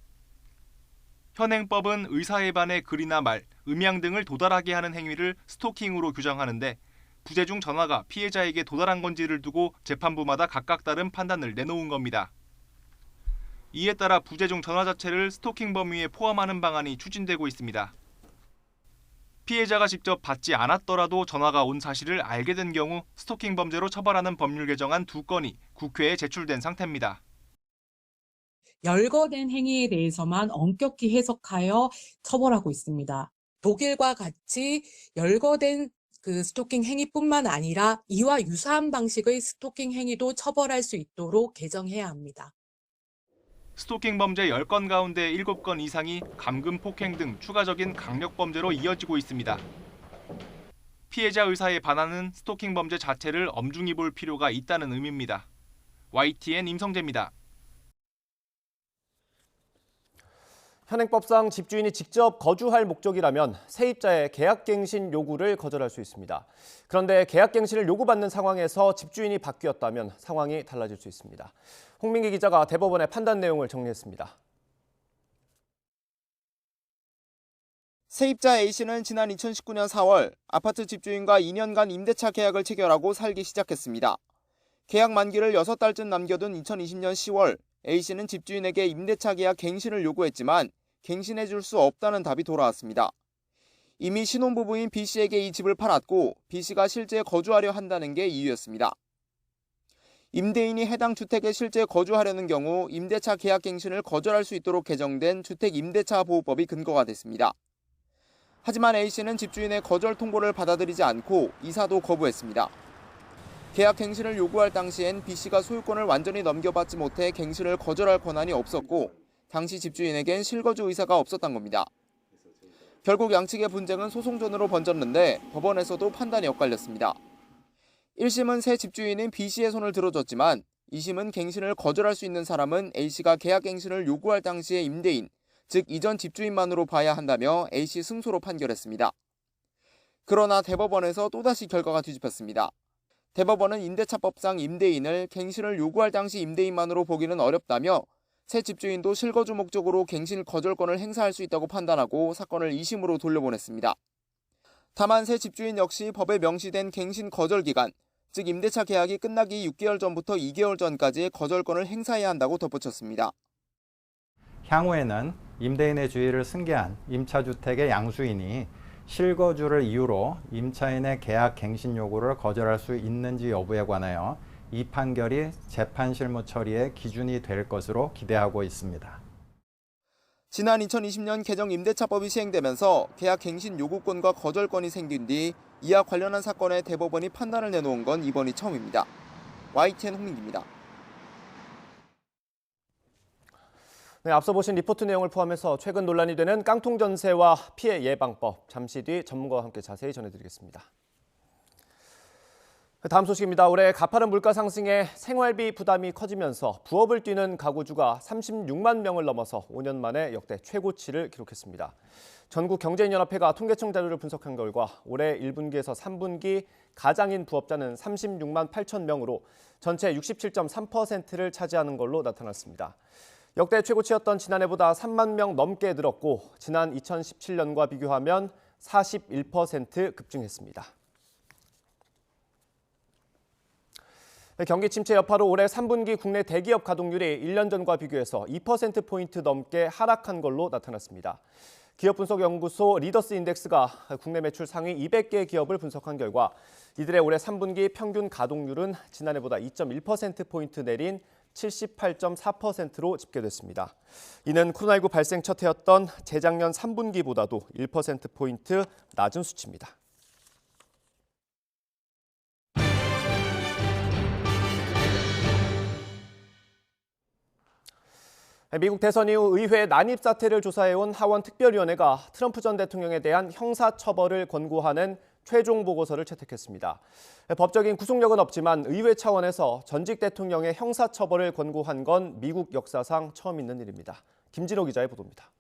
현행법은 의사에 반해 글이나 말, 음향 등을 도달하게 하는 행위를 스토킹으로 규정하는데 부재 중 전화가 피해자에게 도달한 건지를 두고 재판부마다 각각 다른 판단을 내놓은 겁니다. 이에 따라 부재 중 전화 자체를 스토킹 범위에 포함하는 방안이 추진되고 있습니다. 피해자가 직접 받지 않았더라도 전화가 온 사실을 알게 된 경우 스토킹 범죄로 처벌하는 법률 개정안 2건이 국회에 제출된 상태입니다.
열거된 행위에 대해서만 엄격히 해석하여 처벌하고 있습니다. 독일과 같이 열거된 그 스토킹 행위뿐만 아니라 이와 유사한 방식의 스토킹 행위도 처벌할 수 있도록 개정해야 합니다.
스토킹 범죄 10건 가운데 7건 이상이 감금, 폭행 등 추가적인 강력 범죄로 이어지고 있습니다. 피해자 의사에 반하는 스토킹 범죄 자체를 엄중히 볼 필요가 있다는 의미입니다. YTN 임성재입니다.
현행법상 집주인이 직접 거주할 목적이라면 세입자의 계약갱신 요구를 거절할 수 있습니다. 그런데 계약갱신을 요구받는 상황에서 집주인이 바뀌었다면 상황이 달라질 수 있습니다. 홍민기 기자가 대법원의 판단 내용을 정리했습니다.
세입자 A씨는 지난 2019년 4월 아파트 집주인과 2년간 임대차 계약을 체결하고 살기 시작했습니다. 계약 만기를 6달쯤 남겨둔 2020년 10월 A씨는 집주인에게 임대차 계약 갱신을 요구했지만 갱신해 줄 수 없다는 답이 돌아왔습니다. 이미 신혼부부인 B씨에게 이 집을 팔았고 B씨가 실제 거주하려 한다는 게 이유였습니다. 임대인이 해당 주택에 실제 거주하려는 경우 임대차 계약 갱신을 거절할 수 있도록 개정된 주택임대차보호법이 근거가 됐습니다. 하지만 A씨는 집주인의 거절 통보를 받아들이지 않고 이사도 거부했습니다. 계약 갱신을 요구할 당시엔 B씨가 소유권을 완전히 넘겨받지 못해 갱신을 거절할 권한이 없었고 당시 집주인에겐 실거주 의사가 없었던 겁니다. 결국 양측의 분쟁은 소송전으로 번졌는데 법원에서도 판단이 엇갈렸습니다. 1심은 새 집주인인 B씨의 손을 들어줬지만 2심은 갱신을 거절할 수 있는 사람은 A씨가 계약 갱신을 요구할 당시의 임대인, 즉 이전 집주인만으로 봐야 한다며 A씨 승소로 판결했습니다. 그러나 대법원에서 또다시 결과가 뒤집혔습니다. 대법원은 임대차법상 임대인을 갱신을 요구할 당시 임대인만으로 보기는 어렵다며 새 집주인도 실거주 목적으로 갱신 거절권을 행사할 수 있다고 판단하고 사건을 2심으로 돌려보냈습니다. 다만 새 집주인 역시 법에 명시된 갱신 거절 기간, 즉 임대차 계약이 끝나기 6개월 전부터 2개월 전까지 거절권을 행사해야 한다고 덧붙였습니다.
향후에는 임대인의 주의를 승계한 임차주택의 양수인이 실거주를 이유로 임차인의 계약 갱신 요구를 거절할 수 있는지 여부에 관하여 이 판결이 재판 실무 처리의 기준이 될 것으로 기대하고 있습니다.
지난 2020년 개정 임대차법이 시행되면서 계약 갱신 요구권과 거절권이 생긴 뒤 이와 관련한 사건에 대법원이 판단을 내놓은 건 이번이 처음입니다. YTN 홍민기입니다.
네, 앞서 보신 리포트 내용을 포함해서 최근 논란이 되는 깡통 전세와 피해 예방법, 잠시 뒤 전문가와 함께 자세히 전해드리겠습니다. 다음 소식입니다. 올해 가파른 물가 상승에 생활비 부담이 커지면서 부업을 뛰는 가구주가 36만 명을 넘어서 5년 만에 역대 최고치를 기록했습니다. 전국경제인연합회가 통계청 자료를 분석한 결과 올해 1분기에서 3분기 가장인 부업자는 36만 8천 명으로 전체 67.3%를 차지하는 걸로 나타났습니다. 역대 최고치였던 지난해보다 3만 명 넘게 늘었고 지난 2017년과 비교하면 41% 급증했습니다. 경기 침체 여파로 올해 3분기 국내 대기업 가동률이 1년 전과 비교해서 2%포인트 넘게 하락한 걸로 나타났습니다. 기업분석연구소 리더스 인덱스가 국내 매출 상위 200개 기업을 분석한 결과 이들의 올해 3분기 평균 가동률은 지난해보다 2.1%포인트 내린 78.4%로 집계됐습니다. 이는 코로나19 발생 첫 해였던 재작년 3분기보다도 1%포인트 낮은 수치입니다. 미국 대선 이후 의회 난입 사태를 조사해온 하원 특별위원회가 트럼프 전 대통령에 대한 형사처벌을 권고하는 최종 보고서를 채택했습니다. 법적인 구속력은 없지만 의회 차원에서 전직 대통령의 형사처벌을 권고한 건 미국 역사상 처음 있는 일입니다. 김진호 기자의 보도입니다.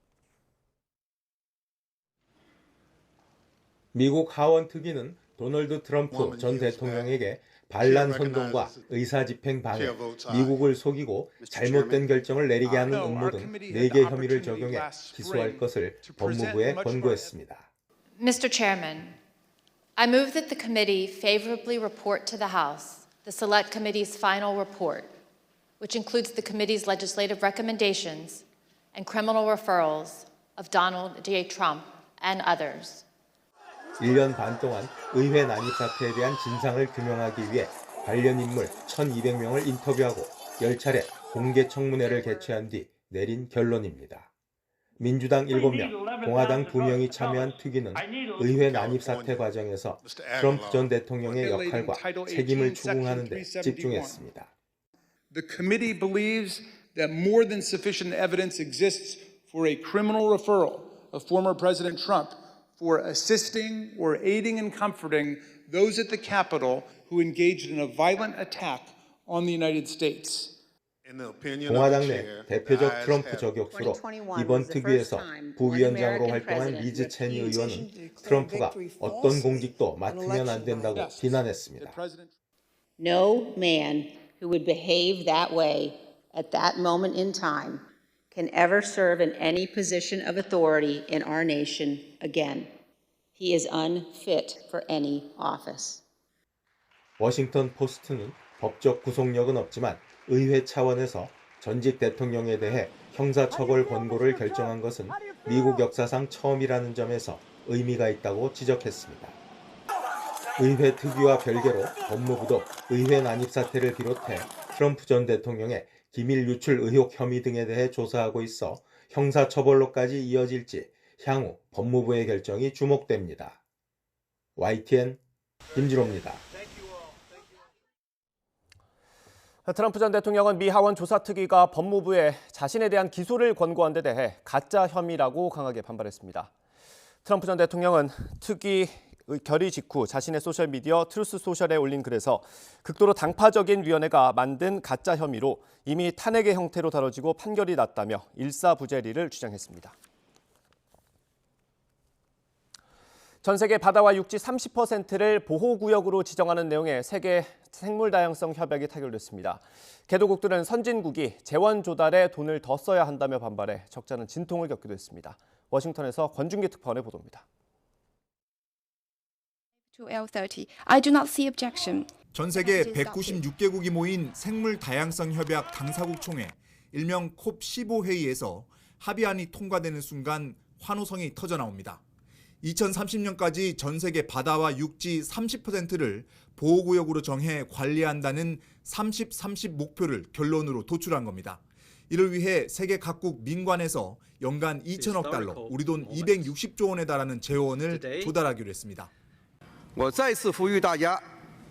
미국 하원 특위는 도널드 트럼프 전 대통령에게 반란 선동과 의사집행 방해, 미국을 속이고 잘못된 결정을 내리게 하는 음모 등 4개 혐의를 적용해 기소할 것을 법무부에 권고했습니다.
Mr. Chairman, I move that the committee favorably report to the House the Select Committee's final report, which includes the committee's legislative recommendations and criminal referrals of Donald J. Trump and others.
1년 반 동안 의회 난입 사태에 대한 진상을 규명하기 위해 관련 인물 1,200명을 인터뷰하고 10차례 공개 청문회를 개최한 뒤 내린 결론입니다. 민주당 7명, 공화당 2명이 참여한 특위는 의회 난입 사태 과정에서 트럼프 전 대통령의 역할과 책임을 추궁하는 데 집중했습니다.
The committee believes that more than sufficient evidence exists for a criminal referral of former President Trump for assisting or aiding and comforting those at the Capitol who engaged in a violent attack on the United States.
공화당 내 대표적 트럼프 저격수로 이번 특위에서 부위원장으로 활동한 리즈 체니 의원은 트럼프가 어떤 공직도 맡으면 안 된다고 비난했습니다.
No man who would behave that way at that moment in time can ever serve in any position of authority in our nation again. He is unfit for any office.
워싱턴 포스트는 법적 구속력은 없지만 의회 차원에서 전직 대통령에 대해 형사처벌 권고를 결정한 것은 미국 역사상 처음이라는 점에서 의미가 있다고 지적했습니다. 의회 특위와 별개로 법무부도 의회 난입 사태를 비롯해 트럼프 전 대통령의 기밀 유출 의혹 혐의 등에 대해 조사하고 있어 형사처벌로까지 이어질지 향후 법무부의 결정이 주목됩니다. YTN 김진호입니다.
트럼프 전 대통령은 미 하원 조사특위가 법무부에 자신에 대한 기소를 권고한 데 대해 가짜 혐의라고 강하게 반발했습니다. 트럼프 전 대통령은 특위 결의 직후 자신의 소셜미디어 트루스 소셜에 올린 글에서 극도로 당파적인 위원회가 만든 가짜 혐의로 이미 탄핵의 형태로 다뤄지고 판결이 났다며 일사부재리를 주장했습니다. 전 세계 바다와 육지 30%를 보호구역으로 지정하는 내용의 세계 생물다양성 협약이 타결됐습니다. 개도국들은 선진국이 재원 조달에 돈을 더 써야 한다며 반발해 적잖은 진통을 겪기도 했습니다. 워싱턴에서 권준기 특파원의 보도입니다.
I do not see objection.
전 세계 196개국이 모인 생물다양성 협약 당사국 총회, 일명 콥15 회의에서 합의안이 통과되는 순간 환호성이 터져나옵니다. 2030년까지 전 세계 바다와 육지 30%를 보호구역으로 정해 관리한다는 30-30 목표를 결론으로 도출한 겁니다. 이를 위해 세계 각국 민관에서 연간 2천억 달러, 우리 돈 260조 원에 달하는 재원을 조달하기로 했습니다.
我再次呼吁大家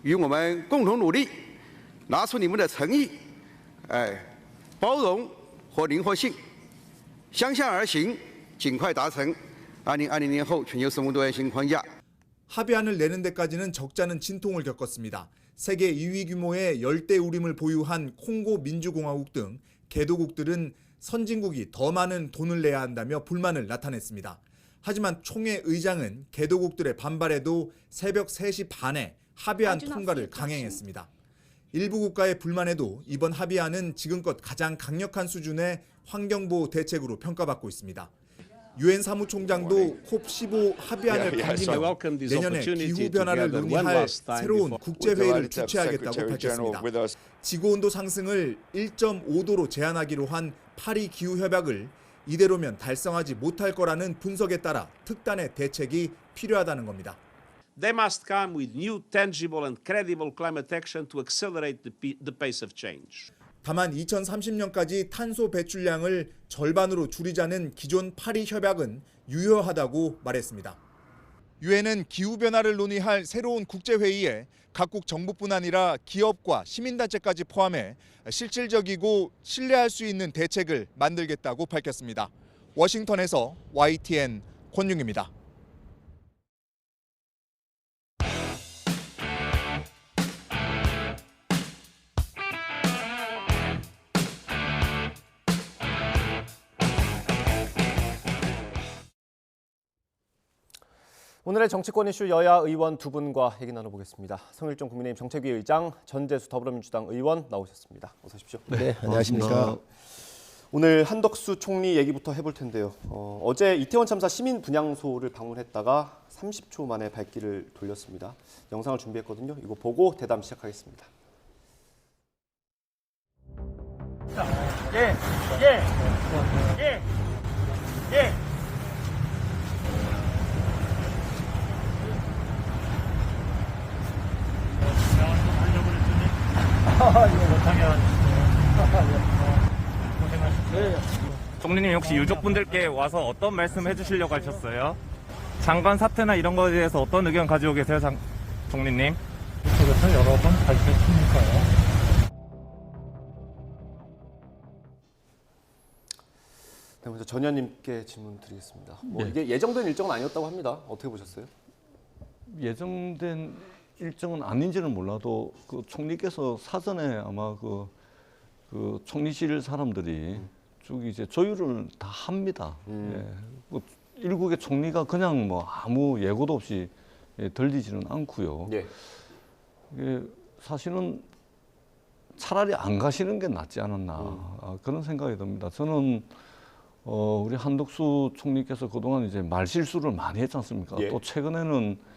与我们共同努力，拿出你们的诚意，包容和灵活性，相向而行，尽快达成2020年后全球生物多样性框架。
합의안을 내는 데까지는 적잖은 진통을 겪었습니다. 세계 2위 규모의 열대우림을 보유한 콩고 민주공화국 등 개도국들은 선진국이 더 많은 돈을 내야 한다며 불만을 나타냈습니다. 하지만 총회 의장은 개도국들의 반발에도 새벽 3시 반에 합의안 통과를 강행했습니다. 일부 국가의 불만에도 이번 합의안은 지금껏 가장 강력한 수준의 환경보호 대책으로 평가받고 있습니다. 유엔 사무총장도 콥15 합의안을 반기며 내년에 기후변화를 논의할 새로운 국제회의를 주최하겠다고 밝혔습니다. 지구온도 상승을 1.5도로 제한하기로 한 파리 기후협약을 이대로면 달성하지 못할 거라는 분석에 따라 특단의 대책이 필요하다는 겁니다.
They must come with new, tangible and credible climate action to accelerate the pace of change.
다만 2030년까지 탄소 배출량을 절반으로 줄이자는 기존 파리 협약은 유효하다고 말했습니다. 유엔은 기후변화를 논의할 새로운 국제회의에 각국 정부뿐 아니라 기업과 시민단체까지 포함해 실질적이고 신뢰할 수 있는 대책을 만들겠다고 밝혔습니다. 워싱턴에서 YTN 권윤입니다.
오늘의 정치권 이슈 여야 의원 두 분과 얘기 나눠보겠습니다. 성일종 국민의힘 정책위 의장, 전재수 더불어민주당 의원 나오셨습니다. 어서 오십시오.
네, 안녕하십니까.
오늘 한덕수 총리 얘기부터 해볼 텐데요. 어제 이태원 참사 시민 분향소를 방문했다가 30초 만에 발길을 돌렸습니다. 영상을 준비했거든요. 이거 보고 대담 시작하겠습니다.
총리님 혹시 유족분들께 와서 어떤 말씀 해주시려고 하셨어요? 장관 사퇴나 이런 거에 대해서 어떤 의견 가지고 계세요, 총리님?
그래서 여러 번 발표했으니까요.
네, 먼저 전 의원님께 질문 드리겠습니다.
네.
이게 예정된 일정은 아니었다고 합니다. 어떻게 보셨어요?
예정된 일정은 아닌지는 몰라도 그 총리께서 사전에 아마 그 총리실 사람들이 쭉 이제 조율을 다 합니다. 예. 뭐 일국의 총리가 그냥 뭐 아무 예고도 없이 들리지는 않고요.
예.
이게 사실은 차라리 안 가시는 게 낫지 않았나 그런 생각이 듭니다. 저는 우리 한덕수 총리께서 그동안 이제 말실수를 많이 했지 않습니까?
예.
또 최근에는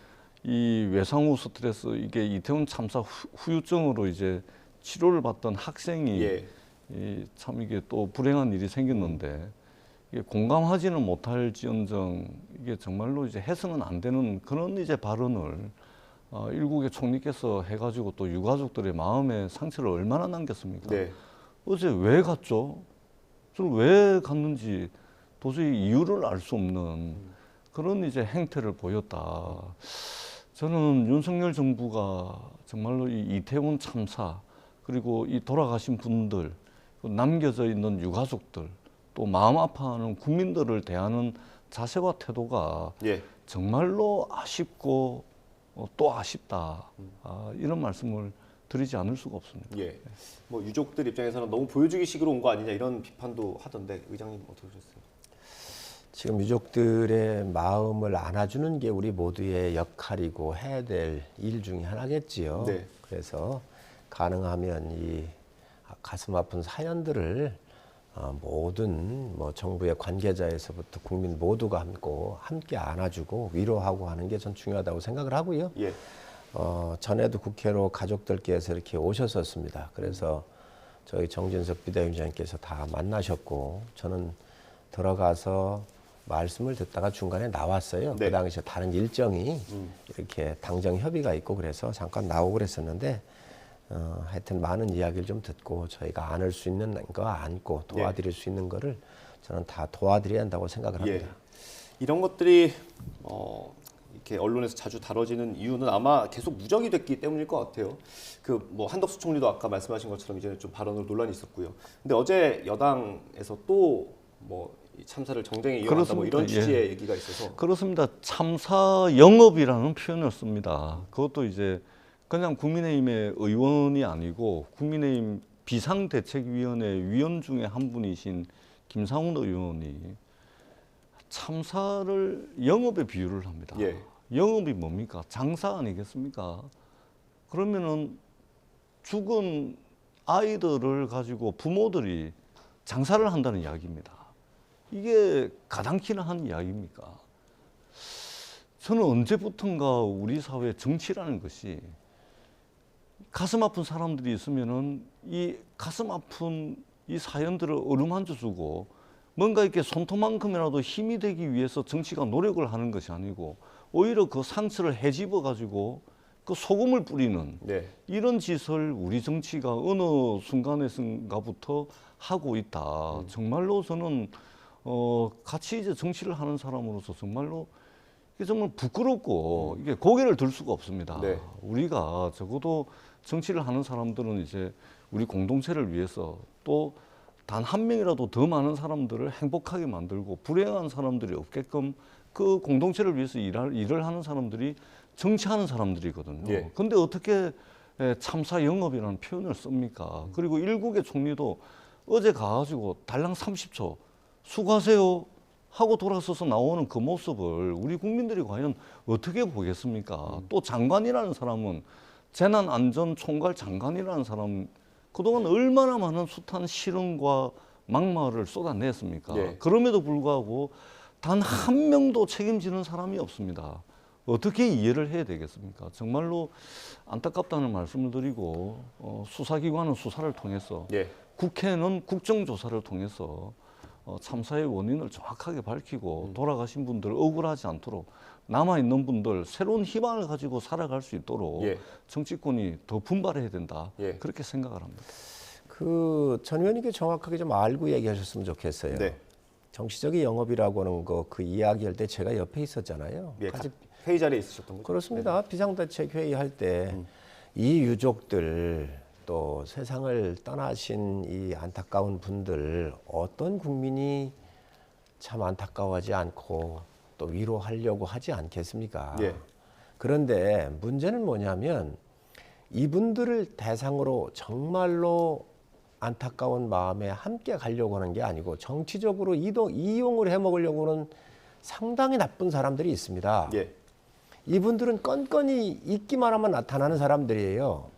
이 외상후 스트레스, 이게 이태원 참사 후유증으로 이제 치료를 받던 학생이
예.
참 이게 또 불행한 일이 생겼는데 이게 공감하지는 못할지언정 이게 정말로 이제 해서는 안 되는 그런 이제 발언을 일국의 총리께서 해가지고 또 유가족들의 마음에 상처를 얼마나 남겼습니까?
네.
어제 왜 갔죠? 저는 왜 갔는지 도저히 이유를 알 수 없는 그런 이제 행태를 보였다. 저는 윤석열 정부가 정말로 이 이태원 참사 그리고 이 돌아가신 분들 남겨져 있는 유가족들 또 마음 아파하는 국민들을 대하는 자세와 태도가
예.
정말로 아쉽고 또 아쉽다. 이런 말씀을 드리지 않을 수가 없습니다.
예. 뭐 유족들 입장에서는 너무 보여주기식으로 온 거 아니냐 이런 비판도 하던데 의장님 어떻게 보셨어요?
지금 유족들의 마음을 안아주는 게 우리 모두의 역할이고 해야 될 일 중에 하나겠지요.
네.
그래서 가능하면 이 가슴 아픈 사연들을 모든 뭐 정부의 관계자에서부터 국민 모두가 함께 안아주고 위로하고 하는 게 전 중요하다고 생각을 하고요.
예.
전에도 국회로 가족들께서 이렇게 오셨었습니다. 그래서 저희 정진석 비대위원장께서 다 만나셨고 저는 들어가서 말씀을 듣다가 중간에 나왔어요.
네.
그 당시에 다른 일정이 이렇게 당정 협의가 있고 그래서 잠깐 나오고 그랬었는데 하여튼 많은 이야기를 좀 듣고 저희가 안을 수 있는 거 안고 도와드릴 수 있는 거를 저는 다 도와드려야 한다고 생각을 합니다.
예. 이런 것들이 이렇게 언론에서 자주 다뤄지는 이유는 아마 계속 누적이 됐기 때문일 것 같아요. 그 뭐 한덕수 총리도 아까 말씀하신 것처럼 이제 좀 발언으로 논란이 있었고요. 근데 어제 여당에서 또 뭐 참사를 정쟁에 이용한다 뭐 이런 취지의 얘기가 있어서
그렇습니다. 참사 영업이라는 표현을 씁니다. 그것도 이제 그냥 국민의힘의 의원이 아니고 국민의힘 비상대책위원회 위원 중에 한 분이신 김상훈 의원이 참사를 영업에 비유를 합니다.
예.
영업이 뭡니까? 장사 아니겠습니까? 그러면은 죽은 아이들을 가지고 부모들이 장사를 한다는 이야기입니다. 이게 가당키나 한 이야기입니까? 저는 언제부턴가 우리 사회 정치라는 것이 가슴 아픈 사람들이 있으면은 이 가슴 아픈 이 사연들을 어루만져 주고 뭔가 이렇게 손톱만큼이라도 힘이 되기 위해서 정치가 노력을 하는 것이 아니고 오히려 그 상처를 헤집어 가지고 그 소금을 뿌리는
네.
이런 짓을 우리 정치가 어느 순간에선가부터 하고 있다. 정말로 저는 같이 이제 정치를 하는 사람으로서 정말로 이게 정말 부끄럽고 이게 고개를 들 수가 없습니다.
네.
우리가 적어도 정치를 하는 사람들은 이제 우리 공동체를 위해서 또 단 한 명이라도 더 많은 사람들을 행복하게 만들고 불행한 사람들이 없게끔 그 공동체를 위해서 일을 하는 사람들이 정치하는 사람들이거든요.
예.
근데 어떻게 참사 영업이라는 표현을 씁니까? 그리고 일국의 총리도 어제 가가지고 달랑 30초 수고하세요 하고 돌아서서 나오는 그 모습을 우리 국민들이 과연 어떻게 보겠습니까? 또 장관이라는 사람은 재난안전총괄 장관이라는 사람 그동안 얼마나 많은 숱한 실언과 막말을 쏟아냈습니까?
예.
그럼에도 불구하고 단 한 명도 책임지는 사람이 없습니다. 어떻게 이해를 해야 되겠습니까? 정말로 안타깝다는 말씀을 드리고 수사기관은 수사를 통해서
예.
국회는 국정조사를 통해서 참사의 원인을 정확하게 밝히고 돌아가신 분들 억울하지 않도록 남아있는 분들 새로운 희망을 가지고 살아갈 수 있도록
예.
정치권이 더 분발해야 된다.
예.
그렇게 생각을 합니다.
전 의원님께 정확하게 좀 알고 얘기하셨으면 좋겠어요.
네.
정치적인 영업이라고 하는 그 이야기할 때 제가 옆에 있었잖아요.
예, 회의 자리에 있으셨던 거죠?
그렇습니다. 비상대책 회의할 때 이 유족들 또 세상을 떠나신 이 안타까운 분들 어떤 국민이 참 안타까워하지 않고 또 위로하려고 하지 않겠습니까?
예.
그런데 문제는 뭐냐면 이분들을 대상으로 정말로 안타까운 마음에 함께 가려고 하는 게 아니고 정치적으로 이용을 해먹으려고 하는 상당히 나쁜 사람들이 있습니다.
예.
이분들은 건건이 있기만 하면 나타나는 사람들이에요.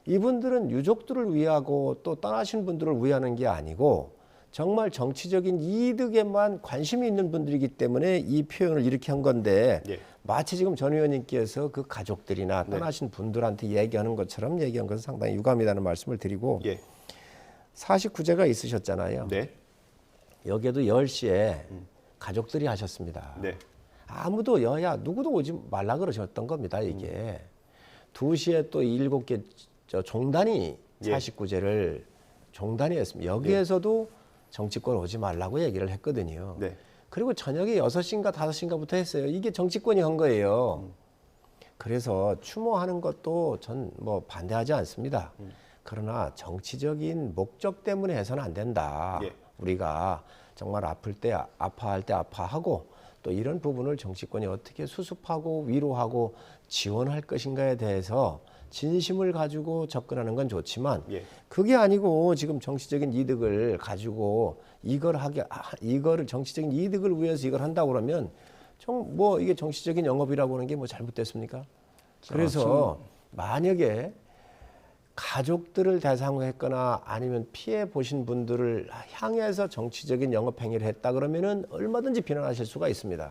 이분들은 유족들을 위하고 또 떠나신 분들을 위하는 게 아니고 정말 정치적인 이득에만 관심이 있는 분들이기 때문에 이 표현을 이렇게 한 건데
예.
마치 지금 전 의원님께서 그 가족들이나 떠나신 분들한테 얘기하는 것처럼 얘기한 것은 상당히 유감이라는 말씀을 드리고
예.
49제가 있으셨잖아요.
네.
여기에도 10시에 가족들이 하셨습니다.
네.
아무도 여야 누구도 오지 말라 그러셨던 겁니다. 이게 2시에 또 7개 종단이
예.
49제를 종단이 했습니다. 여기에서도 정치권 오지 말라고 얘기를 했거든요.
네.
그리고 저녁에 6시인가 5시인가부터 했어요. 이게 정치권이 한 거예요. 그래서 추모하는 것도 전 뭐 반대하지 않습니다. 그러나 정치적인 목적 때문에 해서는 안 된다.
예.
우리가 정말 아플 때 아파할 때 아파하고 또 이런 부분을 정치권이 어떻게 수습하고 위로하고 지원할 것인가에 대해서 진심을 가지고 접근하는 건 좋지만
예.
그게 아니고 지금 정치적인 이득을 가지고 이거를 정치적인 이득을 위해서 이걸 한다고 그러면 뭐 이게 정치적인 영업이라고 하는 게 뭐 잘못됐습니까? 그래서 만약에 가족들을 대상으로 했거나 아니면 피해 보신 분들을 향해서 정치적인 영업 행위를 했다 그러면은 얼마든지 비난하실 수가 있습니다.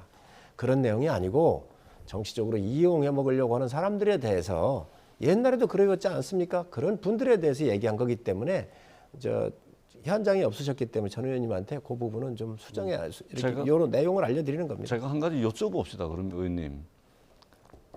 그런 내용이 아니고 정치적으로 이용해 먹으려고 하는 사람들에 대해서 옛날에도 그러였지 않습니까? 그런 분들에 대해서 얘기한 거기 때문에 현장에 없으셨기 때문에 전 의원님한테 그 부분은 좀 수정해 이렇게 이런 내용을 알려드리는 겁니다.
제가 한 가지 여쭤봅시다. 그럼 의원님,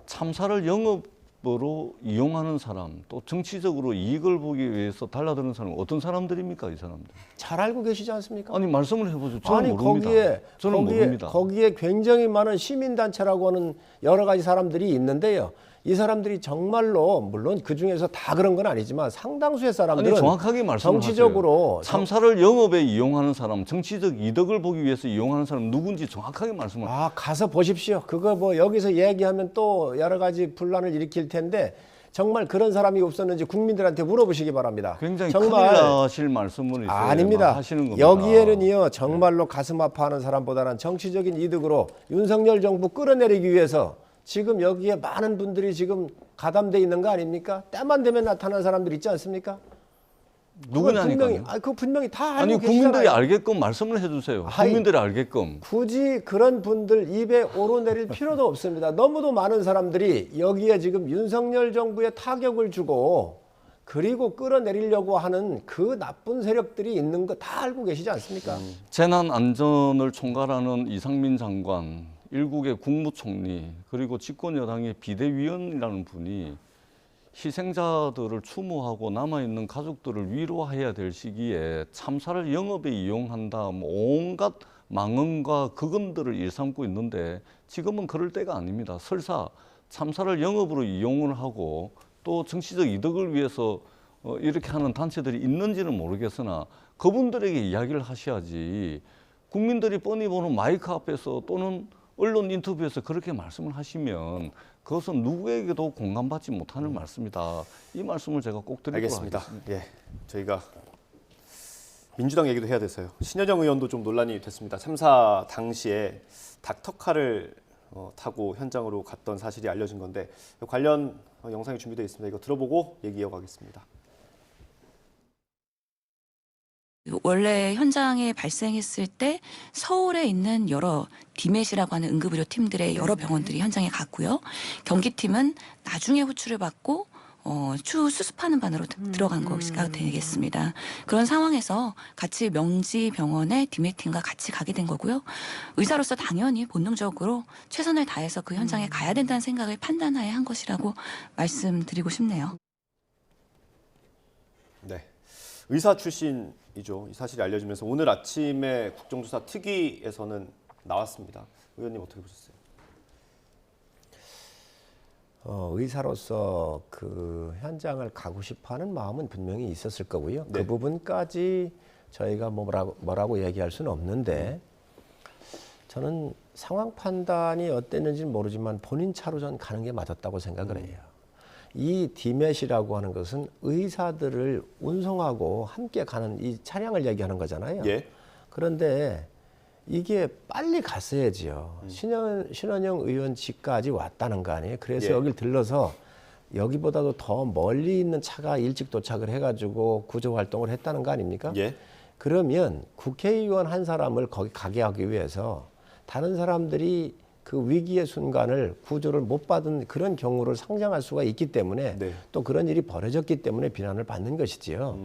참사를 영업으로 이용하는 사람, 또 정치적으로 이익을 보기 위해서 달라드는 사람 어떤 사람들입니까, 이 사람들?
잘 알고 계시지 않습니까?
아니 말씀을 해보죠. 저는 모릅니다. 저는 모릅니다.
거기에 굉장히 많은 시민단체라고 하는 여러 가지 사람들이 있는데요. 이 사람들이 정말로 물론 그 중에서 다 그런 건 아니지만 상당수의 사람들은
아니 정확하게 말씀하세요.
정치적으로
참사를 영업에 이용하는 사람, 정치적 이득을 보기 위해서 이용하는 사람 누군지 정확하게 말씀을.
가서 보십시오. 그거 뭐 여기서 얘기하면 또 여러 가지 분란을 일으킬 텐데 정말 그런 사람이 없었는지 국민들한테 물어보시기 바랍니다.
굉장히
정말
큰일 나실 말씀을
아닙니다.
하시는 겁니다.
여기에는요 정말로 가슴 아파하는 사람보다는 정치적인 이득으로 윤석열 정부 끌어내리기 위해서 지금 여기에 많은 분들이 지금 가담돼 있는 거 아닙니까? 때만 되면 나타나는 사람들 있지 않습니까?
누구냐니까요?
그 분명히 다 알고
아니
계시잖아요.
국민들이 알게끔 말씀을 해주세요. 국민들이 알게끔.
굳이 그런 분들 입에 오르내릴 필요도 없습니다. 너무도 많은 사람들이 여기에 지금 윤석열 정부에 타격을 주고 그리고 끌어내리려고 하는 그 나쁜 세력들이 있는 거 다 알고 계시지 않습니까?
재난안전을 총괄하는 이상민 장관, 일국의 국무총리, 그리고 집권여당의 비대위원이라는 분이 희생자들을 추모하고 남아있는 가족들을 위로해야 될 시기에 참사를 영업에 이용한다, 온갖 망언과 극언들을 일삼고 있는데 지금은 그럴 때가 아닙니다. 설사 참사를 영업으로 이용을 하고 또 정치적 이득을 위해서 이렇게 하는 단체들이 있는지는 모르겠으나 그분들에게 이야기를 하셔야지 국민들이 뻔히 보는 마이크 앞에서 또는 언론 인터뷰에서 그렇게 말씀을 하시면 그것은 누구에게도 공감받지 못하는 말씀이다. 이 말씀을 제가 꼭 드리도록
알겠습니다.
하겠습니다.
예, 저희가 민주당 얘기도 해야 돼서요. 신현영 의원도 좀 논란이 됐습니다. 참사 당시에 닥터카를 타고 현장으로 갔던 사실이 알려진 건데 관련 영상이 준비되어 있습니다. 이거 들어보고 얘기 이어가겠습니다.
원래 현장에 발생했을 때 서울에 있는 여러 디맷이라고 하는 응급의료 팀들의 여러 병원들이 현장에 갔고요. 경기팀은 나중에 호출을 받고 추후 수습하는 반으로 들어간 것이 되겠습니다. 그런 상황에서 같이 명지병원의 디맷팀과 같이 가게 된 거고요. 의사로서 당연히 본능적으로 최선을 다해서 그 현장에 가야 된다는 생각을 판단하에 한 것이라고 말씀드리고 싶네요.
네, 의사 출신이죠. 이 사실이 알려지면서 오늘 아침에 국정조사 특위에서는 나왔습니다. 의원님 어떻게 보셨어요?
의사로서 그 현장을 가고 싶어하는 마음은 분명히 있었을 거고요.
네.
그 부분까지 저희가 뭐라고 얘기할 수는 없는데 저는 상황 판단이 어땠는지는 모르지만 본인 차로 전 가는 게 맞았다고 생각을 해요. 이 디맷이라고 하는 것은 의사들을 운송하고 함께 가는 이 차량을 얘기하는 거잖아요.
예.
그런데 이게 빨리 갔어야지요. 신원영 의원 집까지 왔다는 거 아니에요. 그래서
예.
여길 들러서 여기보다도 더 멀리 있는 차가 일찍 도착을 해가지고 구조 활동을 했다는 거 아닙니까?
예.
그러면 국회의원 한 사람을 거기 가게 하기 위해서 다른 사람들이 그 위기의 순간을 구조를 못 받은 그런 경우를 상상할 수가 있기 때문에
네.
또 그런 일이 벌어졌기 때문에 비난을 받는 것이지요.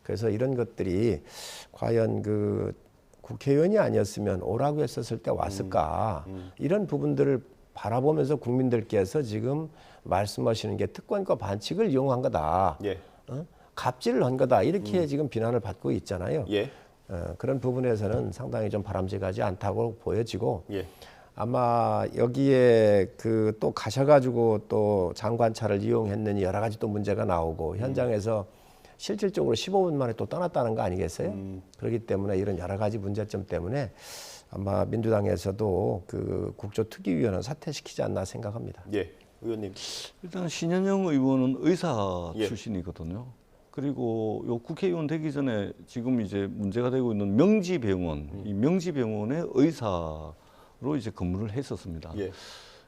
그래서 이런 것들이 과연 그 국회의원이 아니었으면 오라고 했었을 때 왔을까 이런 부분들을 바라보면서 국민들께서 지금 말씀하시는 게 특권과 반칙을 이용한 거다.
예.
갑질을 한 거다. 이렇게 지금 비난을 받고 있잖아요.
예.
그런 부분에서는 상당히 좀 바람직하지 않다고 보여지고
예.
아마 여기에 그 또 가셔가지고 또 장관차를 이용했느니 여러 가지 또 문제가 나오고 현장에서 실질적으로 15분 만에 또 떠났다는 거 아니겠어요? 그렇기 때문에 이런 여러 가지 문제점 때문에 아마 민주당에서도 그 국조특위위원은 사퇴시키지 않나 생각합니다.
예, 의원님.
일단 신현영 의원은 의사
예.
출신이거든요. 그리고 요 국회의원 되기 전에 지금 이제 문제가 되고 있는 명지병원, 이 명지병원의 의사로 이제 근무를 했었습니다.
예.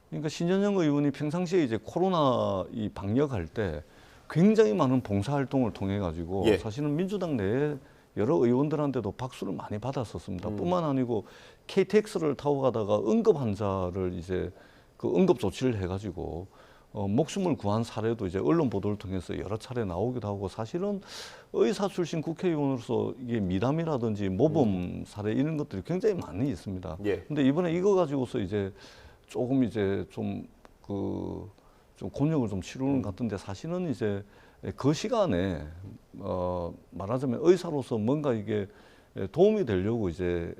그러니까 신현영 의원이 평상시에 이제 코로나 이 방역할 때 굉장히 많은 봉사활동을 통해 가지고
예.
사실은 민주당 내에 여러 의원들한테도 박수를 많이 받았었습니다. 뿐만 아니고 KTX를 타고 가다가 응급 환자를 이제 그 응급 조치를 해가지고 목숨을 구한 사례도 이제 언론 보도를 통해서 여러 차례 나오기도 하고 사실은 의사 출신 국회의원으로서 이게 미담이라든지 모범 사례 이런 것들이 굉장히 많이 있습니다.
예.
근데 이번에 이거 가지고서 이제 조금 이제 좀 곤욕을 좀 치르는 것 같은데 사실은 이제 그 시간에 말하자면 의사로서 뭔가 이게 도움이 되려고 이제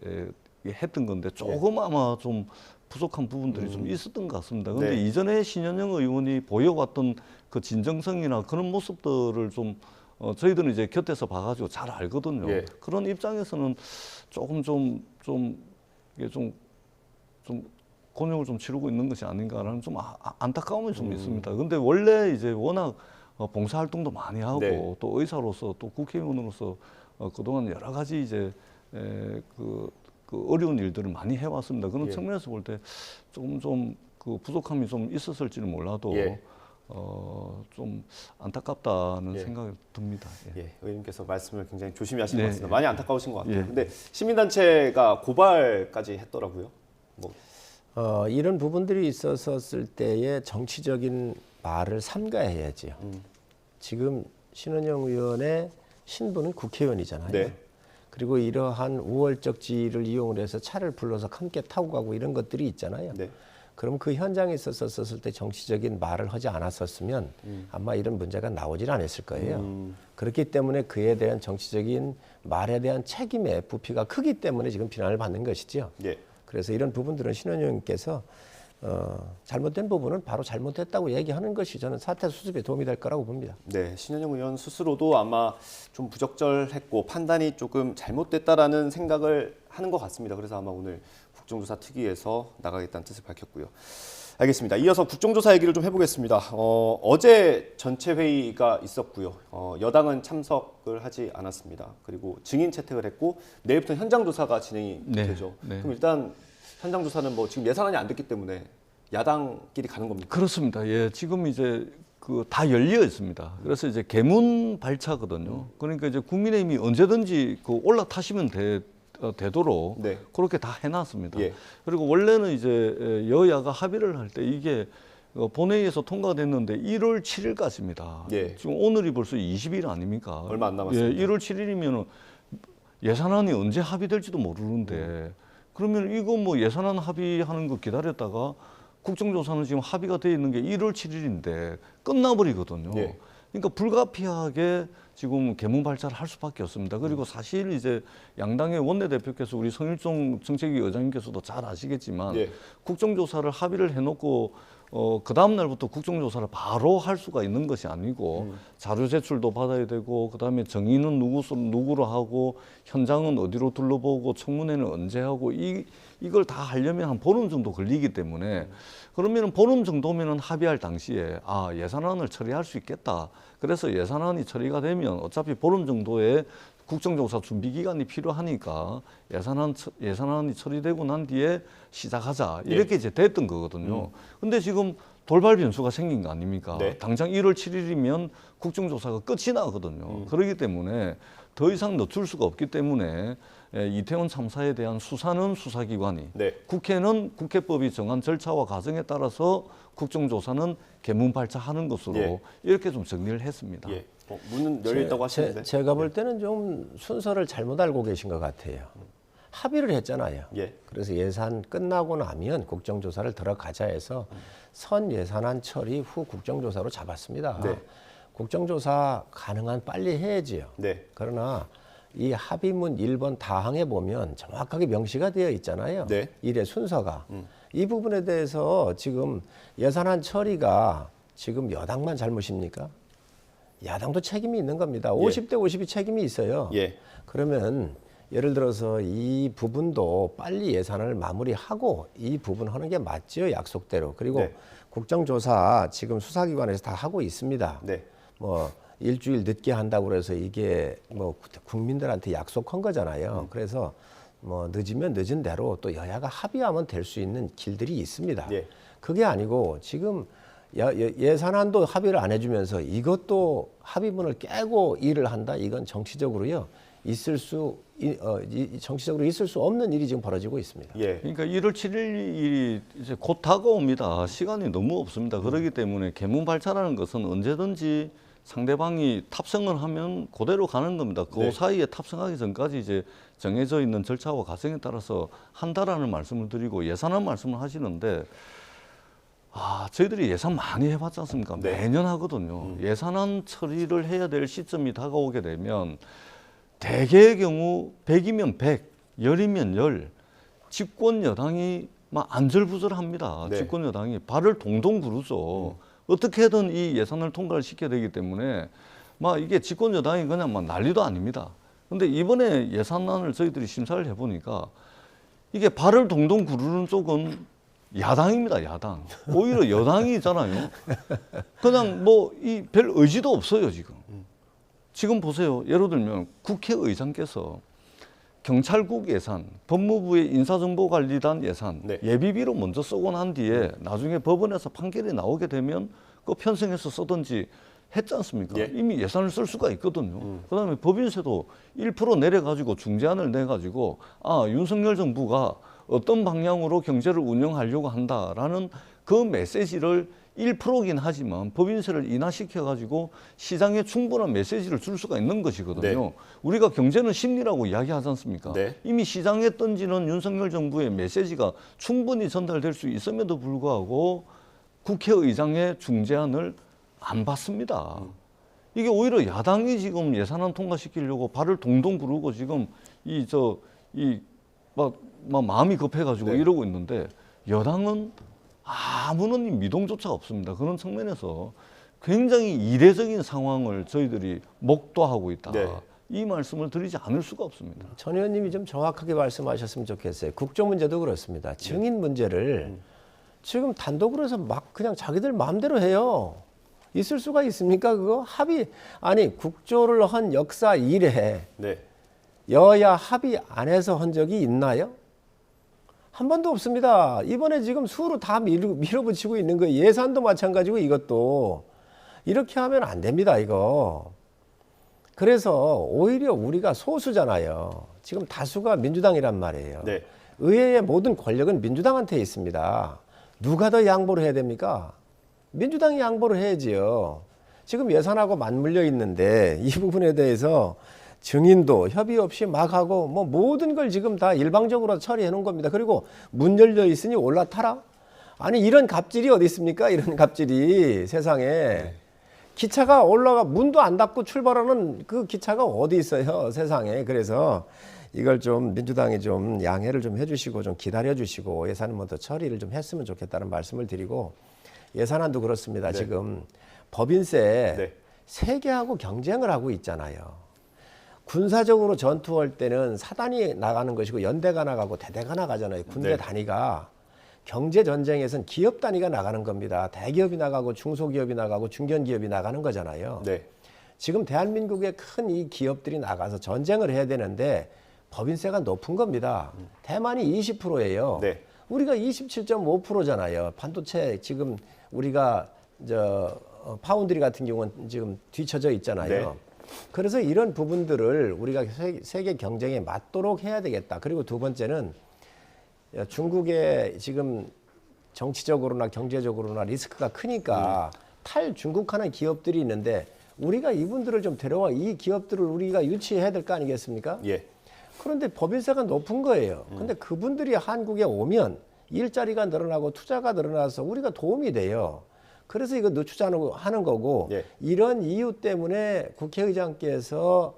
했던 건데 조금 아마 좀 부족한 부분들이 좀 있었던 것 같습니다. 그런데
네.
이전에 신현영 의원이 보여왔던 그 진정성이나 그런 모습들을 좀 저희들은 이제 곁에서 봐가지고 잘 알거든요.
예.
그런 입장에서는 조금 이게 좀 곤욕을 좀 치르고 있는 것이 아닌가라는 좀 안타까움이 좀 있습니다. 근데 원래 이제 워낙 봉사활동도 많이 하고
네.
또 의사로서 또 국회의원으로서 그동안 여러 가지 이제 그 어려운 일들을 많이 해왔습니다. 그런
예.
측면에서 볼 때 조금 그 부족함이 좀 있었을지는 몰라도
예.
좀 안타깝다는
예.
생각이 듭니다. 예.
예, 의원님께서 말씀을 굉장히 조심히 하신
네,
것 같습니다.
예.
많이 안타까우신 것 같아요.
예.
근데 시민단체가 고발까지 했더라고요. 뭐.
이런 부분들이 있었을 때의 정치적인 말을 삼가해야지요. 지금 신원영 의원의 신분은 국회의원이잖아요.
네.
그리고 이러한 우월적 지위를 이용을 해서 차를 불러서 함께 타고 가고 이런 것들이 있잖아요.
네.
그럼 그 현장에 있었을 때 정치적인 말을 하지 않았었으면 아마 이런 문제가 나오질 않았을 거예요. 그렇기 때문에 그에 대한 정치적인 말에 대한 책임의 부피가 크기 때문에 지금 비난을 받는 것이죠.
예.
그래서 이런 부분들은 신원영님께서 잘못된 부분은 바로 잘못했다고 얘기하는 것이 저는 사태 수습에 도움이 될 거라고 봅니다.
네, 신현영 의원 스스로도 아마 좀 부적절했고 판단이 조금 잘못됐다라는 생각을 하는 것 같습니다. 그래서 아마 오늘 국정조사 특위에서 나가겠다는 뜻을 밝혔고요. 알겠습니다. 이어서 국정조사 얘기를 좀 해보겠습니다. 어제 전체 회의가 있었고요. 여당은 참석을 하지 않았습니다. 그리고 증인 채택을 했고 내일부터 현장 조사가 진행이 되죠. 그럼 일단 현장 조사는 뭐 지금 예산안이 안 됐기 때문에 야당끼리 가는 겁니까?
그렇습니다. 예, 지금 이제 다 열려 있습니다. 그래서 이제 개문 발차거든요. 그러니까 이제 국민의힘이 언제든지 올라타시면 되도록 그렇게 다 해놨습니다. 그리고 원래는 이제 여야가 합의를 할 때 이게 본회의에서 통과됐는데 1월 7일까지입니다. 지금 오늘이 벌써 20일 아닙니까?
얼마 안 남았습니다.
1월 7일이면 예산안이 언제 합의될지도 모르는데 그러면 이거 뭐 예산안 합의하는 거 기다렸다가 국정조사는 지금 합의가 돼 있는 게 1월 7일인데 끝나버리거든요. 그러니까 불가피하게 지금 개문 발차를 할 수밖에 없습니다. 그리고 사실 이제 양당의 원내대표께서 우리 성일종 정책위 의장님께서도 잘 아시겠지만 국정조사를 합의를 해놓고 그 다음 날부터 국정조사를 바로 할 수가 있는 것이 아니고 자료 제출도 받아야 되고 그다음에 정의는 누구로 하고 현장은 어디로 둘러보고 청문회는 언제 하고 이걸 다 하려면 한 보름 정도 걸리기 때문에 그러면 보름 정도면은 합의할 당시에 예산안을 처리할 수 있겠다. 그래서 예산안이 처리가 되면 어차피 보름 정도의 국정조사 준비 기간이 필요하니까 예산안이 처리되고 난 뒤에 시작하자 이렇게 이제 됐던 거거든요. 근데 지금 돌발 변수가 생긴 거 아닙니까? 당장 1월 7일이면 국정조사가 끝이 나거든요. 그렇기 때문에 더 이상 늦출 수가 없기 때문에 이태원 참사에 대한 수사는 수사기관이, 국회는 국회법이 정한 절차와 과정에 따라서 국정조사는 개문 발차하는 것으로 이렇게 좀 정리를 했습니다.
문은 열려있다고 하시는데
제가 볼 때는 좀 순서를 잘못 알고 계신 것 같아요. 합의를 했잖아요. 그래서 예산 끝나고 나면 국정조사를 들어가자 해서 선 예산안 처리 후 국정조사로 잡았습니다. 국정조사 가능한 빨리 해야지요. 그러나 이 합의문 1번 다항에 보면 정확하게 명시가 되어 있잖아요. 일의 순서가. 이 부분에 대해서 지금 예산안 처리가 지금 여당만 잘못입니까? 야당도 책임이 있는 겁니다. 50대 50이 책임이 있어요. 그러면 예를 들어서 이 부분도 빨리 예산을 마무리하고 이 부분 하는 게 맞죠, 약속대로. 그리고 국정조사 지금 수사기관에서 다 하고 있습니다. 뭐 일주일 늦게 한다고 그래서 이게 뭐 국민들한테 약속한 거잖아요. 그래서 뭐 늦으면 늦은 대로 또 여야가 합의하면 될 수 있는 길들이 있습니다. 그게 아니고 지금 예산안도 합의를 안 해주면서 이것도 합의문을 깨고 일을 한다. 이건 정치적으로요. 정치적으로 있을 수 없는 일이 지금 벌어지고 있습니다.
그러니까 1월 7일이 이제 곧 다가옵니다. 시간이 너무 없습니다. 그렇기 때문에 개문 발차라는 것은 언제든지 상대방이 탑승을 하면 그대로 가는 겁니다. 그 사이에 탑승하기 전까지 이제 정해져 있는 절차와 과정에 따라서 한다라는 말씀을 드리고 예산안 말씀을 하시는데 저희들이 예산 많이 해봤지 않습니까? 매년 하거든요. 예산안 처리를 해야 될 시점이 다가오게 되면 대개의 경우 100이면 100, 10이면 10, 집권 여당이 막 안절부절합니다. 집권 여당이 발을 동동 구르죠. 어떻게든 이 예산을 통과를 시켜야 되기 때문에 막 이게 집권 여당이 그냥 막 난리도 아닙니다. 근데 이번에 예산안을 저희들이 심사를 해보니까 이게 발을 동동 구르는 쪽은 야당입니다, 야당. 오히려 여당이잖아요. 그냥 뭐 이 별 의지도 없어요, 지금. 지금 보세요. 예를 들면 국회의장께서 경찰국 예산, 법무부의 인사정보관리단 예산 예비비로 먼저 쓰고 난 뒤에 나중에 법원에서 판결이 나오게 되면 그 편성해서 쓰든지 했지 않습니까? 이미 예산을 쓸 수가 있거든요. 그다음에 법인세도 1% 내려가지고 중재안을 내가지고 윤석열 정부가 어떤 방향으로 경제를 운영하려고 한다라는 그 메시지를 1%긴 하지만 법인세를 인하시켜가지고 시장에 충분한 메시지를 줄 수가 있는 것이거든요. 우리가 경제는 심리라고 이야기하지 않습니까? 이미 시장에 던지는 윤석열 정부의 메시지가 충분히 전달될 수 있음에도 불구하고 국회의장의 중재안을 안 받습니다. 이게 오히려 야당이 지금 예산안 통과시키려고 발을 동동 구르고 지금 마음이 급해가지고 이러고 있는데 여당은 아무런 미동조차 없습니다. 그런 측면에서 굉장히 이례적인 상황을 저희들이 목도하고 있다. 이 말씀을 드리지 않을 수가 없습니다.
전 의원님이 좀 정확하게 말씀하셨으면 좋겠어요. 국정 문제도 그렇습니다. 증인 문제를 지금 단독으로 해서 막 그냥 자기들 마음대로 해요. 있을 수가 있습니까? 그거 합의 아니 국조를 한 역사 이래 여야 합의 안 해서 한 적이 있나요? 한 번도 없습니다. 이번에 지금 수로 다 밀어붙이고 있는 거예요. 예산도 마찬가지고 이것도 이렇게 하면 안 됩니다. 이거. 그래서 오히려 우리가 소수잖아요. 지금 다수가 민주당이란 말이에요. 의회의 모든 권력은 민주당한테 있습니다. 누가 더 양보를 해야 됩니까? 민주당이 양보를 해야지요. 지금 예산하고 맞물려 있는데 이 부분에 대해서 증인도 협의 없이 막 하고 뭐 모든 걸 지금 다 일방적으로 처리해 놓은 겁니다. 그리고 문 열려 있으니 올라타라? 아니 이런 갑질이 어디 있습니까? 이런 갑질이 세상에. 기차가 올라가 문도 안 닫고 출발하는 그 기차가 어디 있어요 세상에. 그래서 이걸 좀 민주당이 좀 양해를 좀 해주시고 좀 기다려주시고 예산은 뭐 더 처리를 좀 했으면 좋겠다는 말씀을 드리고 예산안도 그렇습니다. 지금 법인세 세계하고 경쟁을 하고 있잖아요. 군사적으로 전투할 때는 사단이 나가는 것이고 연대가 나가고 대대가 나가잖아요. 군대 단위가. 경제 전쟁에서는 기업 단위가 나가는 겁니다. 대기업이 나가고 중소기업이 나가고 중견기업이 나가는 거잖아요. 지금 대한민국의 큰 이 기업들이 나가서 전쟁을 해야 되는데 법인세가 높은 겁니다. 대만이 20%예요. 우리가 27.5%잖아요. 반도체 지금 우리가 파운드리 같은 경우는 지금 뒤처져 있잖아요. 그래서 이런 부분들을 우리가 세계 경쟁에 맞도록 해야 되겠다. 그리고 두 번째는 중국의 지금 정치적으로나 경제적으로나 리스크가 크니까 탈중국하는 기업들이 있는데 우리가 이분들을 좀 데려와 이 기업들을 우리가 유치해야 될 거 아니겠습니까? 그런데 법인세가 높은 거예요. 근데 그분들이 한국에 오면 일자리가 늘어나고 투자가 늘어나서 우리가 도움이 돼요. 그래서 이거 늦추자는 거고 이런 이유 때문에 국회의장께서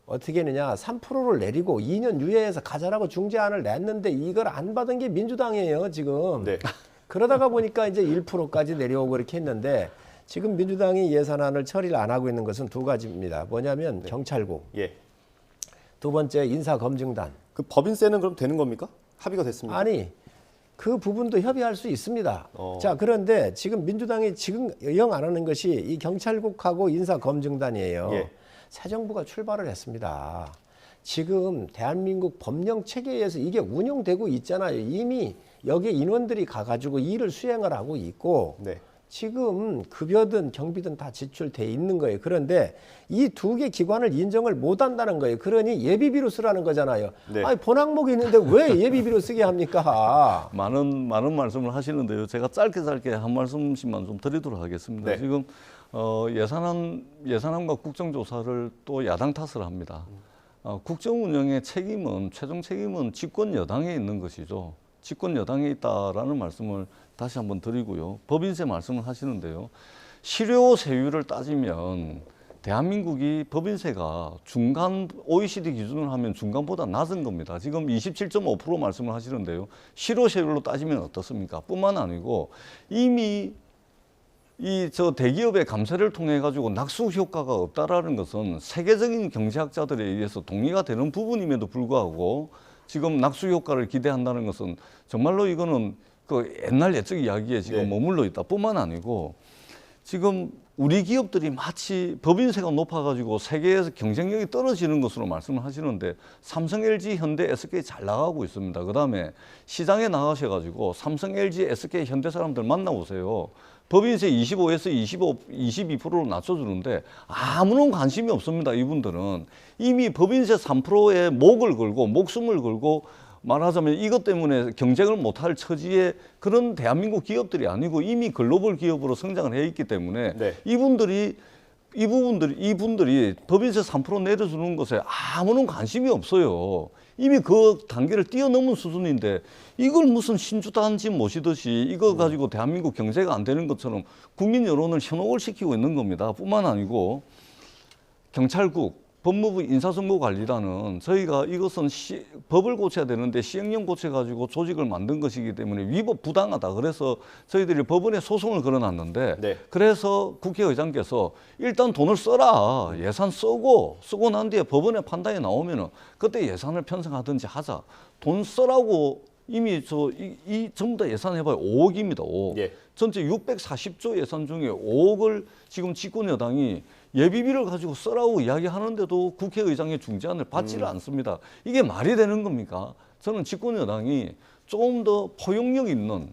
어떻게 했느냐 3%를 내리고 2년 유예해서 가자라고 중재안을 냈는데 이걸 안 받은 게 민주당이에요 지금. 그러다가 보니까 이제 1%까지 내려오고 이렇게 했는데 지금 민주당이 예산안을 처리를 안 하고 있는 것은 두 가지입니다. 뭐냐면 경찰국, 두 번째 인사검증단.
그 법인세는 그럼 되는 겁니까? 합의가 됐습니까?
아니 그 부분도 협의할 수 있습니다. 자 그런데 지금 민주당이 지금 영 안 하는 것이 이 경찰국하고 인사검증단이에요. 새 정부가 출발을 했습니다. 지금 대한민국 법령 체계에서 이게 운영되고 있잖아요. 이미 여기에 인원들이 가가지고 일을 수행을 하고 있고 지금 급여든 경비든 다 지출돼 있는 거예요. 그런데 이 두 개 기관을 인정을 못 한다는 거예요. 그러니 예비비로 쓰라는 거잖아요. 아니 본항목이 있는데 왜 예비비로 쓰게 합니까?
많은 말씀을 하시는데요. 제가 짧게 한 말씀씩만 좀 드리도록 하겠습니다. 지금 예산안과 국정조사를 또 야당 탓을 합니다. 국정 운영의 최종 책임은 집권 여당에 있는 것이죠. 집권 여당에 있다라는 말씀을 다시 한번 드리고요. 법인세 말씀을 하시는데요. 실효 세율을 따지면 대한민국이 법인세가 중간 OECD 기준으로 하면 중간보다 낮은 겁니다. 지금 27.5% 말씀을 하시는데요. 실효 세율로 따지면 어떻습니까? 뿐만 아니고 이미 대기업의 감세를 통해 가지고 낙수 효과가 없다라는 것은 세계적인 경제학자들에 의해서 동의가 되는 부분임에도 불구하고 지금 낙수 효과를 기대한다는 것은 정말로 이거는 그 옛날 옛적 이야기에 지금 머물러 있다 뿐만 아니고 지금 우리 기업들이 마치 법인세가 높아가지고 세계에서 경쟁력이 떨어지는 것으로 말씀을 하시는데 삼성, LG, 현대, SK 잘 나가고 있습니다. 그다음에 시장에 나가셔가지고 삼성, LG, SK, 현대 사람들 만나보세요. 법인세 25에서 22%로 낮춰주는데 아무런 관심이 없습니다. 이분들은 이미 법인세 3%에 목숨을 걸고 말하자면 이것 때문에 경쟁을 못할 처지의 그런 대한민국 기업들이 아니고 이미 글로벌 기업으로 성장을 해 있기 때문에 이분들이 법인세 3% 내려주는 것에 아무런 관심이 없어요. 이미 그 단계를 뛰어넘은 수준인데 이걸 무슨 신주단지 모시듯이 이거 가지고 대한민국 경제가 안 되는 것처럼 국민 여론을 현혹을 시키고 있는 겁니다. 뿐만 아니고 경찰국 법무부 인사정보관리단은 저희가 이것은 법을 고쳐야 되는데 시행령 고쳐가지고 조직을 만든 것이기 때문에 위법 부당하다. 그래서 저희들이 법원에 소송을 걸어놨는데
네.
그래서 국회의장께서 일단 돈을 써라. 예산 쓰고 난 뒤에 법원의 판단이 나오면은 그때 예산을 편성하든지 하자. 돈 써라고 이미 이 전부 다 예산해봐야 5억입니다. 5억.
예.
전체 640조 예산 중에 5억을 지금 집권 여당이 예비비를 가지고 쓰라고 이야기하는데도 국회의장의 중재안을 받지를 않습니다. 이게 말이 되는 겁니까? 저는 집권 여당이 조금 더 포용력 있는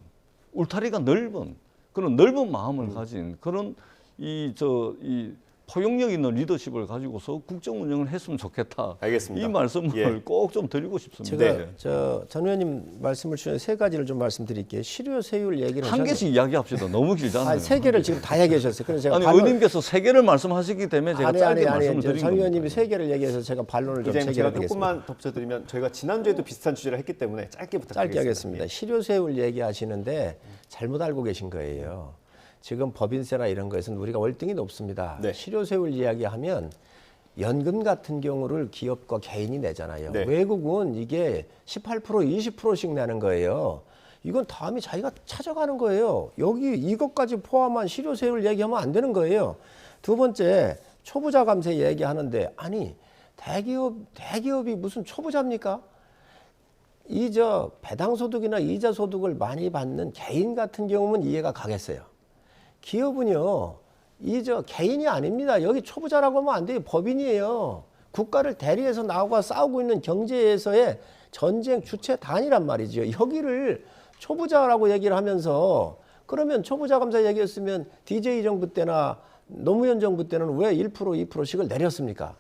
울타리가 넓은 그런 넓은 마음을 가진 그런 이 포용력 있는 리더십을 가지고서 국정 운영을 했으면 좋겠다.
알겠습니다.
이 말씀을
예.
꼭 좀 드리고 싶습니다.
제가 전 의원님 말씀을 주신 세 가지를 좀 말씀드릴게요. 실효세율 얘기를
한 개씩 이야기합시다. 너무 길잖아요.
아니, 세 개를 지금 다 얘기하셨어요. 그래서 제가
아니 의원님께서 세 개를 말씀하시기 때문에 제가 짧게 말씀을 드린
전
겁니다.
의원님이 세 개를 얘기해서 제가 반론을 좀
제가
체결하겠습니다.
조금만 덧붙여드리면 저희가 지난주에도 비슷한 주제를 했기 때문에 짧게 부탁드리겠습니다.
짧게 하겠습니다. 실효세율 얘기하시는데 잘못 알고 계신 거예요. 지금 법인세나 이런 거에서는 우리가 월등히 높습니다.
네.
실효세율 이야기하면 연금 같은 경우를 기업과 개인이 내잖아요.
네.
외국은 이게 18%, 20%씩 내는 거예요. 이건 다음에 자기가 찾아가는 거예요. 여기 이것까지 포함한 실효세율 얘기하면 안 되는 거예요. 두 번째, 초부자 감세 얘기하는데 아니 대기업이 무슨 초부자입니까? 배당소득이나 이자소득을 많이 받는 개인 같은 경우는 이해가 가겠어요. 기업은요, 개인이 아닙니다. 여기 초부자라고 하면 안 돼요. 법인이에요. 국가를 대리해서 나와 싸우고 있는 경제에서의 전쟁 주체 단이란 말이죠. 여기를 초부자라고 얘기를 하면서 그러면 초부자 감사 얘기했으면 DJ 정부 때나 노무현 정부 때는 왜 1%, 2%씩을 내렸습니까?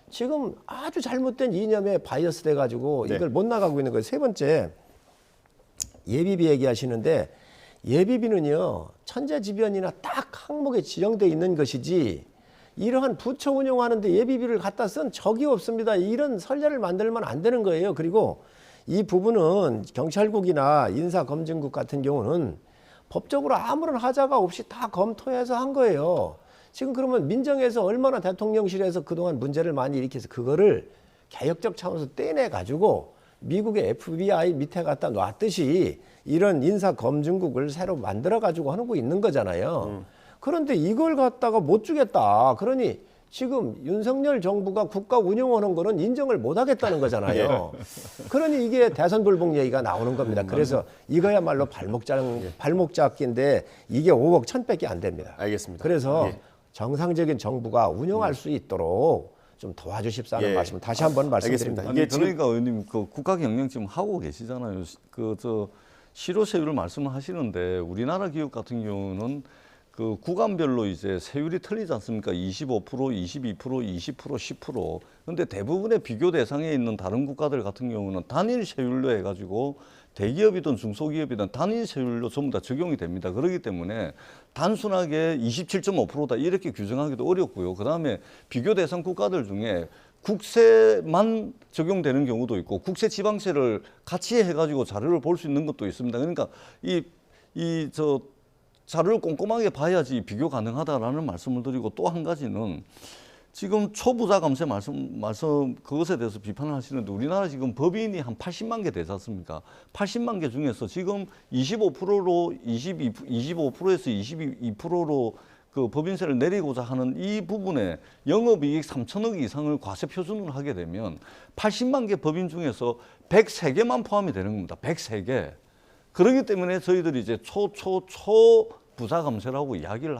지금 아주 잘못된 이념에 바이어스 돼가지고 이걸 못 나가고 있는 거예요. 세 번째, 예비비 얘기하시는데 예비비는요, 천재지변이나 딱 항목에 지정돼 있는 것이지 이러한 부처 운영하는데 예비비를 갖다 쓴 적이 없습니다. 이런 선례를 만들면 안 되는 거예요. 그리고 이 부분은 경찰국이나 인사검증국 같은 경우는 법적으로 아무런 하자가 없이 다 검토해서 한 거예요. 지금 그러면 민정에서 얼마나 대통령실에서 그동안 문제를 많이 일으켜서 그거를 개혁적 차원에서 떼내가지고 미국의 FBI 밑에 갖다 놨듯이 이런 인사검증국을 새로 만들어가지고 하고 있는 거잖아요. 그런데 이걸 갖다가 못 주겠다. 그러니 지금 윤석열 정부가 국가 운영하는 거는 인정을 못 하겠다는 거잖아요. 그러니 이게 대선 불복 얘기가 나오는 겁니다. 그래서 이거야말로 발목 잡기인데 이게 5억 1,000밖에 안 됩니다.
알겠습니다.
그래서 정상적인 정부가 운영할 수 있도록 좀 도와주십사는 말씀을 다시 한번 말씀드립니다.
아니, 그러니까 의원님 그 국가 경영 지금 하고 계시잖아요. 실효세율을 말씀을 하시는데 우리나라 기업 같은 경우는 그 구간별로 이제 세율이 틀리지 않습니까? 25%, 22%, 20%, 10%. 근데 대부분의 비교 대상에 있는 다른 국가들 같은 경우는 단일 세율로 해가지고 대기업이든 중소기업이든 단일 세율로 전부 다 적용이 됩니다. 그렇기 때문에 단순하게 27.5%다 이렇게 규정하기도 어렵고요. 그다음에 비교 대상 국가들 중에 국세만 적용되는 경우도 있고 국세 지방세를 같이 해가지고 자료를 볼 수 있는 것도 있습니다. 그러니까 자료를 꼼꼼하게 봐야지 비교 가능하다라는 말씀을 드리고 또 한 가지는 지금 초부자 감세 말씀 그것에 대해서 비판을 하시는데 우리나라 지금 법인이 한 80만 개 되지 않습니까? 80만 개 중에서 지금 25%에서 22%로 그 법인세를 내리고자 하는 이 부분에 영업이익 3천억 이상을 과세 표준을 하게 되면 80만 개 법인 중에서 103개만 포함이 되는 겁니다. 103개. 그렇기 때문에 저희들이 이제 초부자 감세라고 이야기를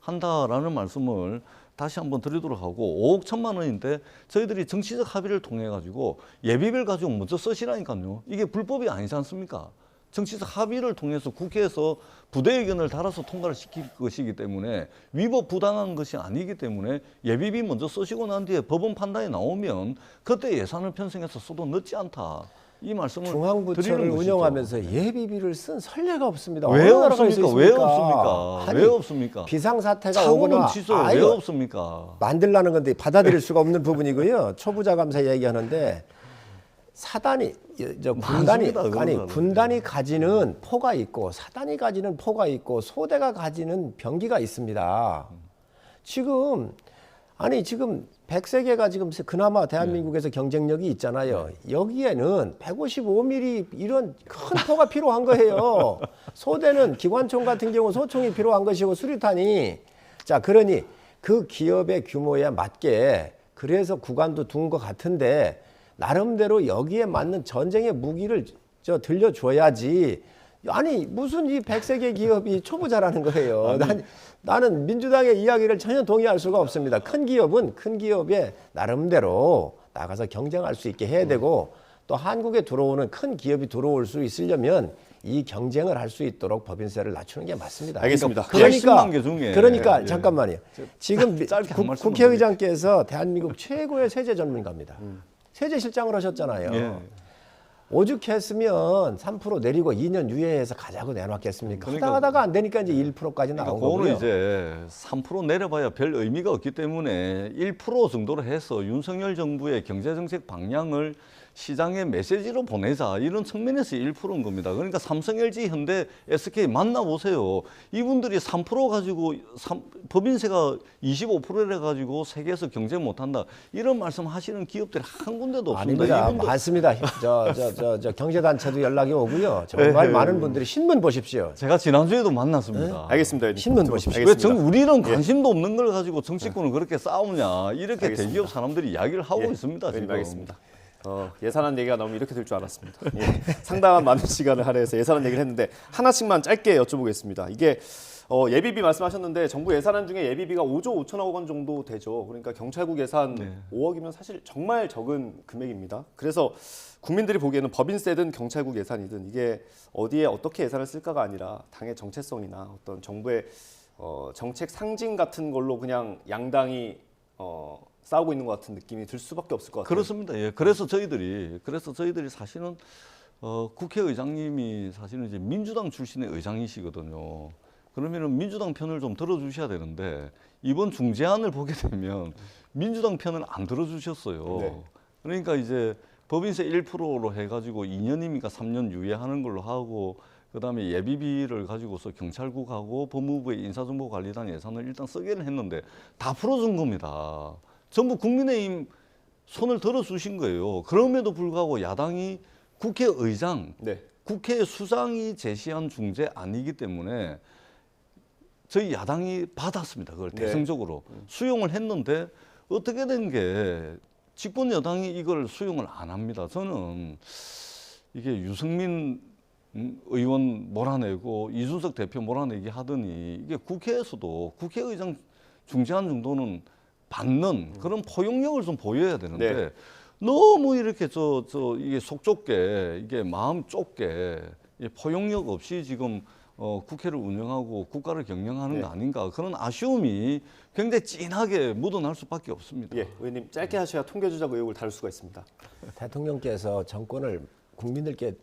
한다라는 말씀을 다시 한번 드리도록 하고 5억 1천만 원인데 저희들이 정치적 합의를 통해 가지고 예비비를 가지고 먼저 쓰시라니까요. 이게 불법이 아니지 않습니까? 정치적 합의를 통해서 국회에서 부대 의견을 달아서 통과를 시킬 것이기 때문에 위법 부당한 것이 아니기 때문에 예비비 먼저 쓰시고 난 뒤에 법원 판단이 나오면 그때 예산을 편성해서 써도 늦지 않다. 이 말씀을
중앙부처를 운영하면서 예비비를 쓴 선례가 없습니다.
왜 없습니까? 왜 없습니까? 왜 없습니까?
비상사태가 오거나
왜 없습니까?
만들라는 건데 받아들일 수가 없는 부분이고요. 초부자 감사 얘기하는데 사단이 군단이 가지는 포가 있고 사단이 가지는 포가 있고 소대가 가지는 병기가 있습니다. 지금 아니 지금 100세계가 지금 그나마 대한민국에서 경쟁력이 있잖아요. 여기에는 155mm 이런 큰 포가 필요한 거예요. 소대는 기관총 같은 경우 소총이 필요한 것이고 수류탄이. 자, 그러니 그 기업의 규모에 맞게 그래서 구간도 둔 것 같은데 나름대로 여기에 맞는 전쟁의 무기를 들려줘야지. 아니 무슨 이 100세계 기업이 초보자라는 거예요. 나는 민주당의 이야기를 전혀 동의할 수가 없습니다. 큰 기업은 큰 기업의 나름대로 나가서 경쟁할 수 있게 해야 되고 또 한국에 들어오는 큰 기업이 들어올 수 있으려면 이 경쟁을 할 수 있도록 법인세를 낮추는 게 맞습니다.
알겠습니다.
그러니까 잠깐만요. 지금 국회의장께서 대한민국 최고의 세제 전문가입니다. 세제실장을 하셨잖아요. 오죽했으면 3% 내리고 2년 유예해서 가자고 내놨겠습니까? 하다가 안 되니까 이제 1%까지 나온 거고요.
그거는 이제 3% 내려봐야 별 의미가 없기 때문에 1% 정도로 해서 윤석열 정부의 경제정책 방향을 시장의 메시지로 보내자 이런 측면에서 1%인 겁니다. 그러니까 삼성, LG, 현대, SK 만나보세요. 이분들이 3% 가지고 법인세가 25%래 가지고 세계에서 경쟁 못한다 이런 말씀하시는 기업들이 한 군데도 없습니다.
아닙니다. 많습니다. 저 경제단체도 연락이 오고요. 정말 많은 분들이 신문 보십시오.
제가 지난주에도 만났습니다.
알겠습니다.
신문 보십시오.
왜 우리는 관심도 없는 걸 가지고 정치권을 그렇게 싸우냐 이렇게
알겠습니다.
대기업 사람들이 이야기를 하고 있습니다. 지금.
알겠습니다. 예산안 얘기가 나오면 이렇게 될 줄 알았습니다. 상당한 많은 시간을 할애해서 예산안 얘기를 했는데 하나씩만 짧게 여쭤보겠습니다. 이게 예비비 말씀하셨는데 정부 예산안 중에 예비비가 5조 5천억 원 정도 되죠. 그러니까 경찰국 예산 5억이면 사실 정말 적은 금액입니다. 그래서 국민들이 보기에는 법인세든 경찰국 예산이든 이게 어디에 어떻게 예산을 쓸까가 아니라 당의 정체성이나 어떤 정부의 정책 상징 같은 걸로 그냥 양당이 싸우고 있는 것 같은 느낌이 들 수밖에 없을 것 같아요.
그렇습니다. 예. 그래서 저희들이 사실은 국회의장님이 사실은 이제 민주당 출신의 의장이시거든요. 그러면은 민주당 편을 좀 들어주셔야 되는데 이번 중재안을 보게 되면 민주당 편을 안 들어주셨어요. 그러니까 이제 법인세 1%로 해가지고 2년이니까 3년 유예하는 걸로 하고 그다음에 예비비를 가지고서 경찰국하고 법무부의 인사정보관리단 예산을 일단 쓰기는 했는데 다 풀어준 겁니다. 전부 국민의힘 손을 들어주신 거예요. 그럼에도 불구하고 야당이 국회의장, 국회 수장이 제시한 중재 아니기 때문에 저희 야당이 받았습니다. 그걸 대승적으로 수용을 했는데 어떻게 된 게 집권 여당이 이걸 수용을 안 합니다. 저는 이게 유승민 의원 몰아내고 이준석 대표 몰아내기 하더니 이게 국회에서도 국회의장 중재안 정도는 받는 그런 포용력을 좀 보여야 되는데 너무 이렇게 이게 속 좁게 이게 마음 좁게 포용력 없이 지금 국회를 운영하고 국가를 경영하는 거 아닌가 그런 아쉬움이 굉장히 진하게 묻어날 수밖에 없습니다.
의원님 짧게 하셔야 통계 조작 의혹을 다룰 수가 있습니다.
대통령께서 정권을 국민들께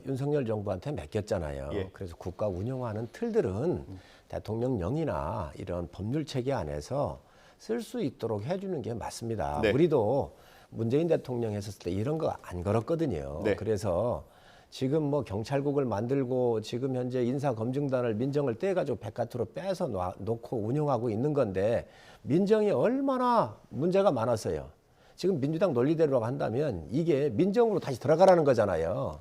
윤석열 정부한테 맡겼잖아요. 그래서 국가 운영하는 틀들은 대통령령이나 이런 법률 체계 안에서 쓸 수 있도록 해주는 게 맞습니다. 우리도 문재인 대통령 했었을 때 이런 거 안 걸었거든요. 그래서 지금 뭐 경찰국을 만들고 지금 현재 인사검증단을 민정을 떼가지고 백화투로 빼서 놓고 운영하고 있는 건데 민정이 얼마나 문제가 많았어요. 지금 민주당 논리대로 한다면 이게 민정으로 다시 들어가라는 거잖아요.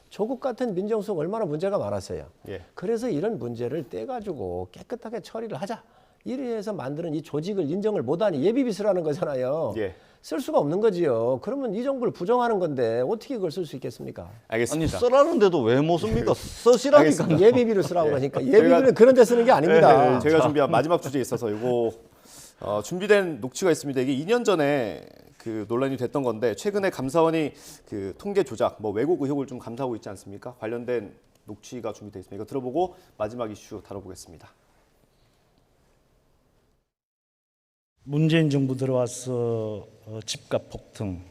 조국 같은 민정 속 얼마나 문제가 많았어요. 그래서 이런 문제를 떼가지고 깨끗하게 처리를 하자. 이래서 만드는 이 조직을 인정을 못하니 예비비 쓰라는 거잖아요. 쓸 수가 없는 거지요. 그러면 이 정부를 부정하는 건데 어떻게 그걸 쓸 수 있겠습니까?
알겠습니다.
아니 쓰라는데도 왜 못 씁니까? 쓰시라니까.
예비비로 쓰라고 하니까 예비비는 그런 데 쓰는 게 아닙니다.
저희가 준비한 마지막 주제에 있어서 이거 준비된 녹취가 있습니다. 이게 2년 전에 그 논란이 됐던 건데 최근에 감사원이 그 통계 조작, 뭐 왜곡 의혹을 좀 감사하고 있지 않습니까? 관련된 녹취가 준비되어 있습니다. 이거 들어보고 마지막 이슈 다뤄보겠습니다.
문재인 정부 들어와서 집값 폭등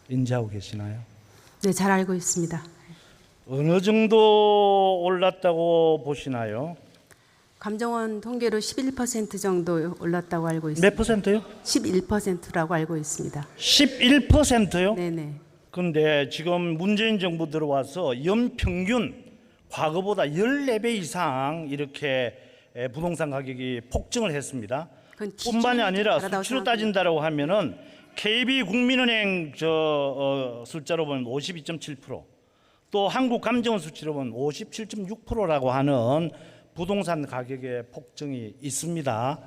인지하고 계시나요?
네, 잘 알고 있습니다.
어느 정도 올랐다고 보시나요?
감정원 통계로 11% 정도 올랐다고 알고 있습니다.
몇 퍼센트요?
11%라고 알고 있습니다.
11%요?
네네.
그런데 지금 문재인 정부 들어와서 연평균 과거보다 14배 이상 이렇게 부동산 가격이 폭증을 했습니다.
그건
뿐만이 아니라
다르다고
수치로
생각합니다.
따진다라고 하면은 KB국민은행 숫자로 보면 52.7%, 또 한국감정원 수치로 보면 57.6%라고 하는 부동산 가격의 폭증이 있습니다.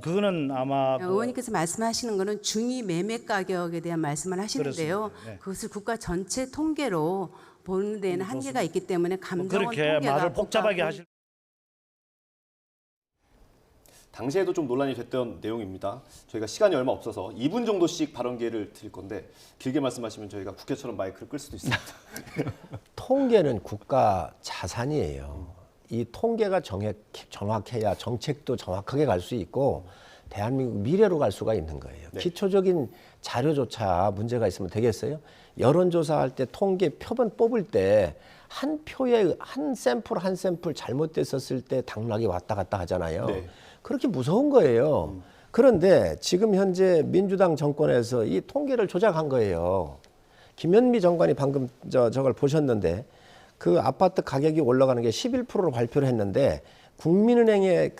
그거는 아마
의원님께서 말씀하시는 거는 중위 매매 가격에 대한 말씀을 하시는데요.
그렇습니다. 네.
그것을 국가 전체 통계로 보는 데에는 한계가 있기 때문에 감정원
그렇게
통계가
말을 복잡하게
국가
하실.
당시에도 좀 논란이 됐던 내용입니다. 저희가 시간이 얼마 없어서 2분 정도씩 발언 기회를 드릴 건데 길게 말씀하시면 저희가 국회처럼 마이크를 끌 수도 있습니다.
통계는 국가 자산이에요. 이 통계가 정확해야 정책도 정확하게 갈 수 있고 대한민국 미래로 갈 수가 있는 거예요.
네.
기초적인 자료조차 문제가 있으면 되겠어요? 여론조사할 때 통계 표본 뽑을 때 한 표에 한 샘플 잘못됐었을 때 당락이 왔다 갔다 하잖아요.
네.
그렇게 무서운 거예요. 그런데 지금 현재 민주당 정권에서 이 통계를 조작한 거예요. 김현미 장관이 방금 저걸 보셨는데 그 아파트 가격이 올라가는 게 11%로 발표를 했는데 국민은행의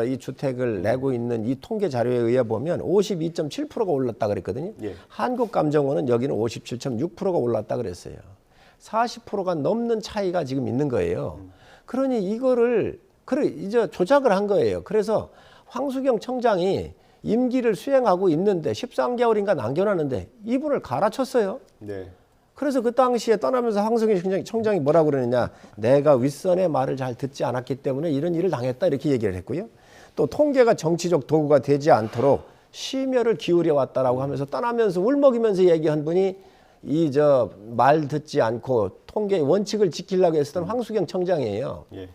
이 주택을 내고 있는 이 통계 자료에 의해 보면 52.7%가 올랐다 그랬거든요.
예.
한국감정원은 여기는 57.6%가 올랐다 그랬어요. 40%가 넘는 차이가 지금 있는 거예요. 그러니 이거를 이제 조작을 한 거예요. 그래서 황수경 청장이 임기를 수행하고 있는데 13개월인가 남겨놨는데 이분을 갈아쳤어요.
네.
그래서 그 당시에 떠나면서 황수경 청장이 뭐라고 그러느냐, 내가 윗선의 말을 잘 듣지 않았기 때문에 이런 일을 당했다 이렇게 얘기를 했고요. 또 통계가 정치적 도구가 되지 않도록 심혈을 기울여 왔다라고 하면서 떠나면서 울먹이면서 얘기한 분이 말 듣지 않고 통계의 원칙을 지키려고 했었던 황수경 청장이에요.
예.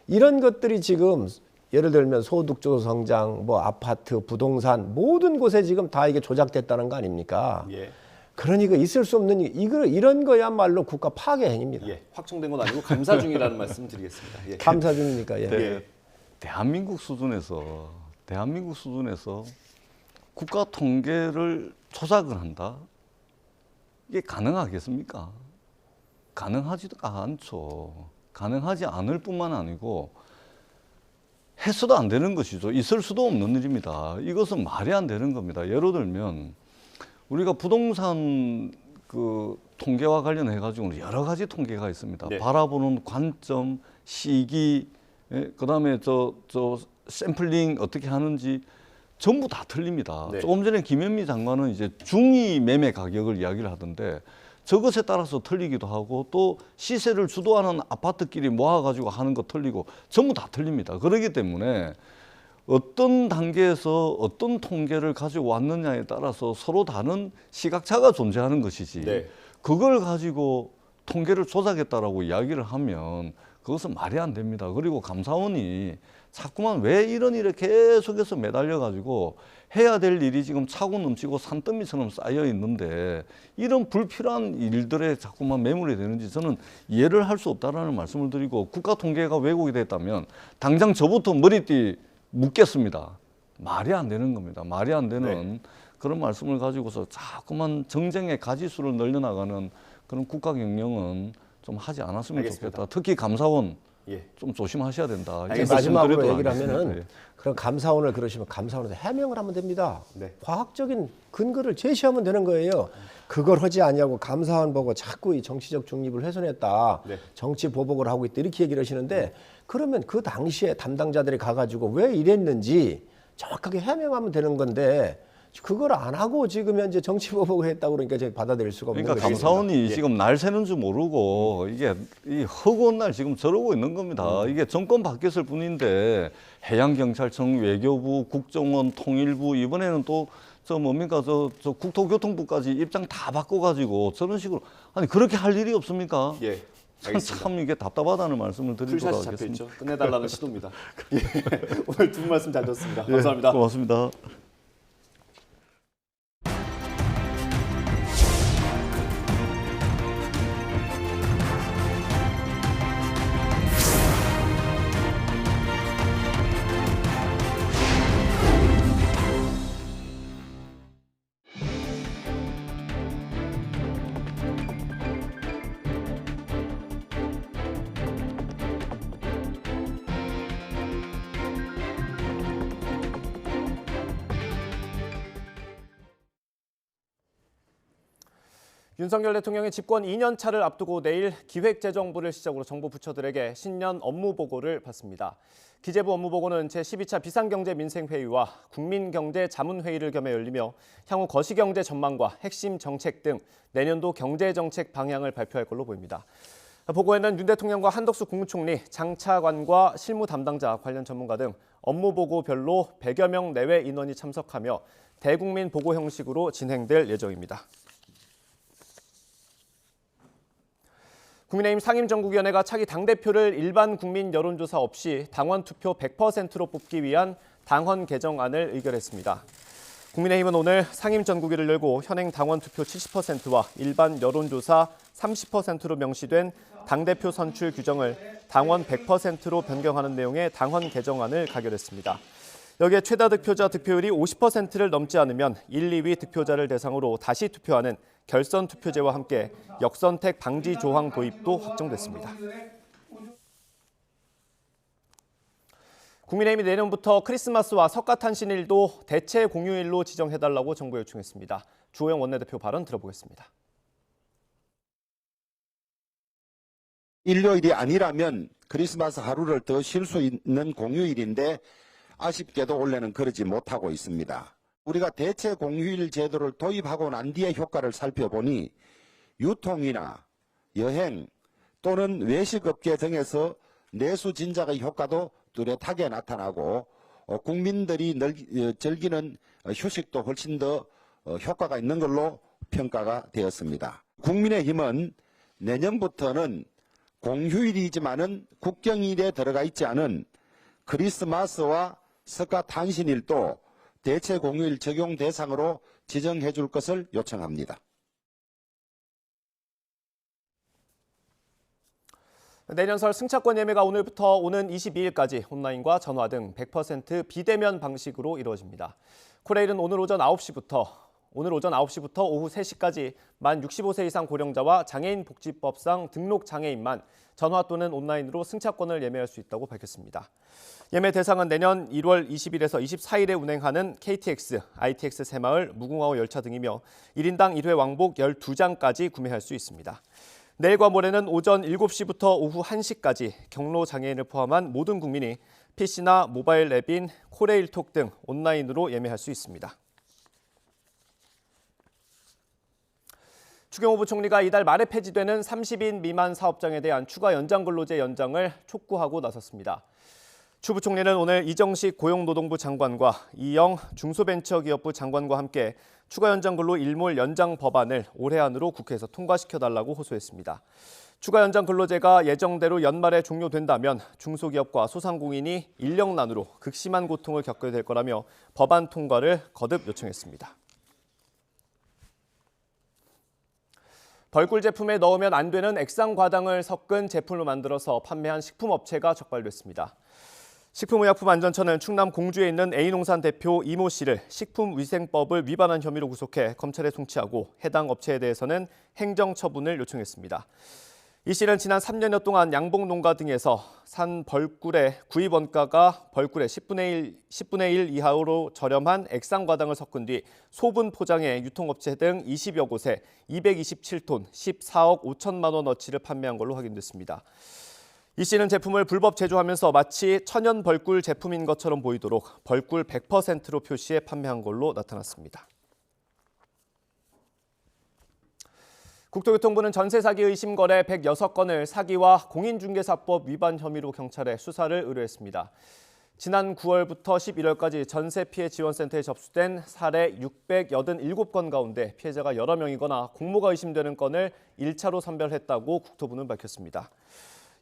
이런 것들이 지금 예를 들면 소득주 성장, 아파트, 부동산 모든 곳에 지금 다 이게 조작됐다는 거 아닙니까?
예.
그러니까 있을 수 없는 이런 거야말로 국가 파괴 행위입니다.
예. 확정된 건 아니고 감사 중이라는 말씀 드리겠습니다. 예.
감사 중이니까. 예.
예.
대한민국 수준에서 국가 통계를 조작을 한다? 이게 가능하겠습니까? 가능하지도 않죠. 가능하지 않을 뿐만 아니고 해서도 안 되는 것이죠. 있을 수도 없는 일입니다. 이것은 말이 안 되는 겁니다. 예를 들면 우리가 부동산 통계와 관련해 가지고 여러 가지 통계가 있습니다.
네.
바라보는 관점, 시기, 그다음에 샘플링 어떻게 하는지 전부 다 틀립니다.
네.
조금 전에 김현미 장관은 이제 중위 매매 가격을 이야기를 하던데 저것에 따라서 틀리기도 하고 또 시세를 주도하는 아파트끼리 모아가지고 하는 거 틀리고 전부 다 틀립니다. 그렇기 때문에 어떤 단계에서 어떤 통계를 가지고 왔느냐에 따라서 서로 다른 시각차가 존재하는 것이지
네.
그걸 가지고 통계를 조작했다라고 이야기를 하면 그것은 말이 안 됩니다. 그리고 감사원이 자꾸만 왜 이런 일에 계속해서 매달려가지고 해야 될 일이 지금 차고 넘치고 산더미처럼 쌓여 있는데 이런 불필요한 일들에 자꾸만 매몰이 되는지 저는 이해를 할 수 없다라는 말씀을 드리고 국가 통계가 왜곡이 됐다면 당장 저부터 머리띠 묻겠습니다. 말이 안 되는 겁니다. 말이 안 되는
네.
그런 말씀을 가지고서 자꾸만 정쟁의 가지수를 늘려나가는 그런 국가 경영은 좀 하지 않았으면
알겠습니다.
좋겠다. 특히 감사원
예.
좀 조심하셔야 된다.
마지막으로 얘기를 하면은
네.
그런 감사원을 그러시면 감사원에서 해명을 하면 됩니다.
네.
과학적인 근거를 제시하면 되는 거예요. 그걸 하지 아니하고 감사원 보고 자꾸 이 정치적 중립을 훼손했다.
네.
정치 보복을 하고 있다. 이렇게 얘기를 하시는데 그러면 그 당시에 담당자들이 가가지고 왜 이랬는지 정확하게 해명하면 되는 건데 그걸 안 하고 지금 현재 정치 보복을 했다고 그러니까 제가 받아들일 수가 없는
그러니까
거죠.
감사원이
예.
지금 날 새는 줄 모르고 이게 이 허구한 날 지금 저러고 있는 겁니다. 이게 정권 바뀌었을 뿐인데 해양경찰청, 외교부, 국정원, 통일부 이번에는 또 저 국토교통부까지 입장 다 바꿔가지고 저런 식으로 아니 그렇게 할 일이 없습니까?
예.
참 이게 답답하다는 말씀을 드리도록
풀샷이
하겠습니다.
잡혀있죠. 끝내달라는 시도입니다. 예. 오늘 두 분 말씀 잘 들었습니다.
예,
감사합니다.
고맙습니다.
윤석열 대통령의 집권 2년 차를 앞두고 내일 기획재정부를 시작으로 정부 부처들에게 신년 업무 보고를 받습니다. 기재부 업무 보고는 제12차 비상경제민생회의와 국민경제자문회의를 겸해 열리며 향후 거시경제 전망과 핵심 정책 등 내년도 경제정책 방향을 발표할 걸로 보입니다. 보고에는 윤 대통령과 한덕수 국무총리, 장차관과 실무 담당자, 관련 전문가 등 업무 보고별로 100여 명 내외 인원이 참석하며 대국민 보고 형식으로 진행될 예정입니다. 국민의힘 상임전국위원회가 차기 당대표를 일반 국민 여론조사 없이 당원 투표 100%로 뽑기 위한 당헌 개정안을 의결했습니다. 국민의힘은 오늘 상임전국위를 열고 현행 당원 투표 70%와 일반 여론조사 30%로 명시된 당대표 선출 규정을 당원 100%로 변경하는 내용의 당헌 개정안을 가결했습니다. 여기에 최다 득표자 득표율이 50%를 넘지 않으면 1, 2위 득표자를 대상으로 다시 투표하는 결선 투표제와 함께 역선택 방지 조항 도입도 확정됐습니다. 국민의힘이 내년부터 크리스마스와 석가탄신일도 대체 공휴일로 지정해달라고 정부에 요청했습니다. 주호영 원내대표 발언 들어보겠습니다.
일요일이 아니라면 크리스마스 하루를 더 쉴 수 있는 공휴일인데 아쉽게도 올해는 그러지 못하고 있습니다. 우리가 대체 공휴일 제도를 도입하고 난 뒤의 효과를 살펴보니 유통이나 여행 또는 외식업계 등에서 내수 진작의 효과도 뚜렷하게 나타나고 국민들이 즐기는 휴식도 훨씬 더 효과가 있는 걸로 평가가 되었습니다. 국민의힘은 내년부터는 공휴일이지만은 국경일에 들어가 있지 않은 크리스마스와 석가탄신일도 대체 공휴일 적용 대상으로 지정해 줄 것을 요청합니다.
내년 설 승차권 예매가 오늘부터 오는 22일까지 온라인과 전화 등 100% 비대면 방식으로 이루어집니다. 코레일은 오늘 오전 9시부터 오후 3시까지 만 65세 이상 고령자와 장애인 복지법상 등록 장애인만 전화 또는 온라인으로 승차권을 예매할 수 있다고 밝혔습니다. 예매 대상은 내년 1월 20일에서 24일에 운행하는 KTX, ITX 새마을, 무궁화호 열차 등이며 1인당 1회 왕복 12장까지 구매할 수 있습니다. 내일과 모레는 오전 7시부터 오후 1시까지 경로 장애인을 포함한 모든 국민이 PC나 모바일 앱인 코레일톡 등 온라인으로 예매할 수 있습니다. 추경호 부총리가 이달 말에 폐지되는 30인 미만 사업장에 대한 추가 연장 근로제 연장을 촉구하고 나섰습니다. 추 부총리는 오늘 이정식 고용노동부 장관과 이영 중소벤처기업부 장관과 함께 추가 연장 근로 일몰 연장 법안을 올해 안으로 국회에서 통과시켜달라고 호소했습니다. 추가 연장 근로제가 예정대로 연말에 종료된다면 중소기업과 소상공인이 인력난으로 극심한 고통을 겪게 될 거라며 법안 통과를 거듭 요청했습니다. 벌꿀 제품에 넣으면 안 되는 액상과당을 섞은 제품을 만들어서 판매한 식품업체가 적발됐습니다. 식품의약품안전처는 충남 공주에 있는 A농산 대표 이모 씨를 식품위생법을 위반한 혐의로 구속해 검찰에 송치하고 해당 업체에 대해서는 행정처분을 요청했습니다. 이 씨는 지난 3년여 동안 양봉 농가 등에서 산 벌꿀의 구입 원가가 벌꿀의 10분의 1 이하로 저렴한 액상과당을 섞은 뒤 소분 포장해 유통업체 등 20여 곳에 227톤 14억 5천만 원어치를 판매한 걸로 확인됐습니다. 이 씨는 제품을 불법 제조하면서 마치 천연 벌꿀 제품인 것처럼 보이도록 벌꿀 100%로 표시해 판매한 걸로 나타났습니다. 국토교통부는 전세 사기 의심 거래 106건을 사기와 공인중개사법 위반 혐의로 경찰에 수사를 의뢰했습니다. 지난 9월부터 11월까지 전세 피해 지원센터에 접수된 사례 687건 가운데 피해자가 여러 명이거나 공모가 의심되는 건을 1차로 선별했다고 국토부는 밝혔습니다.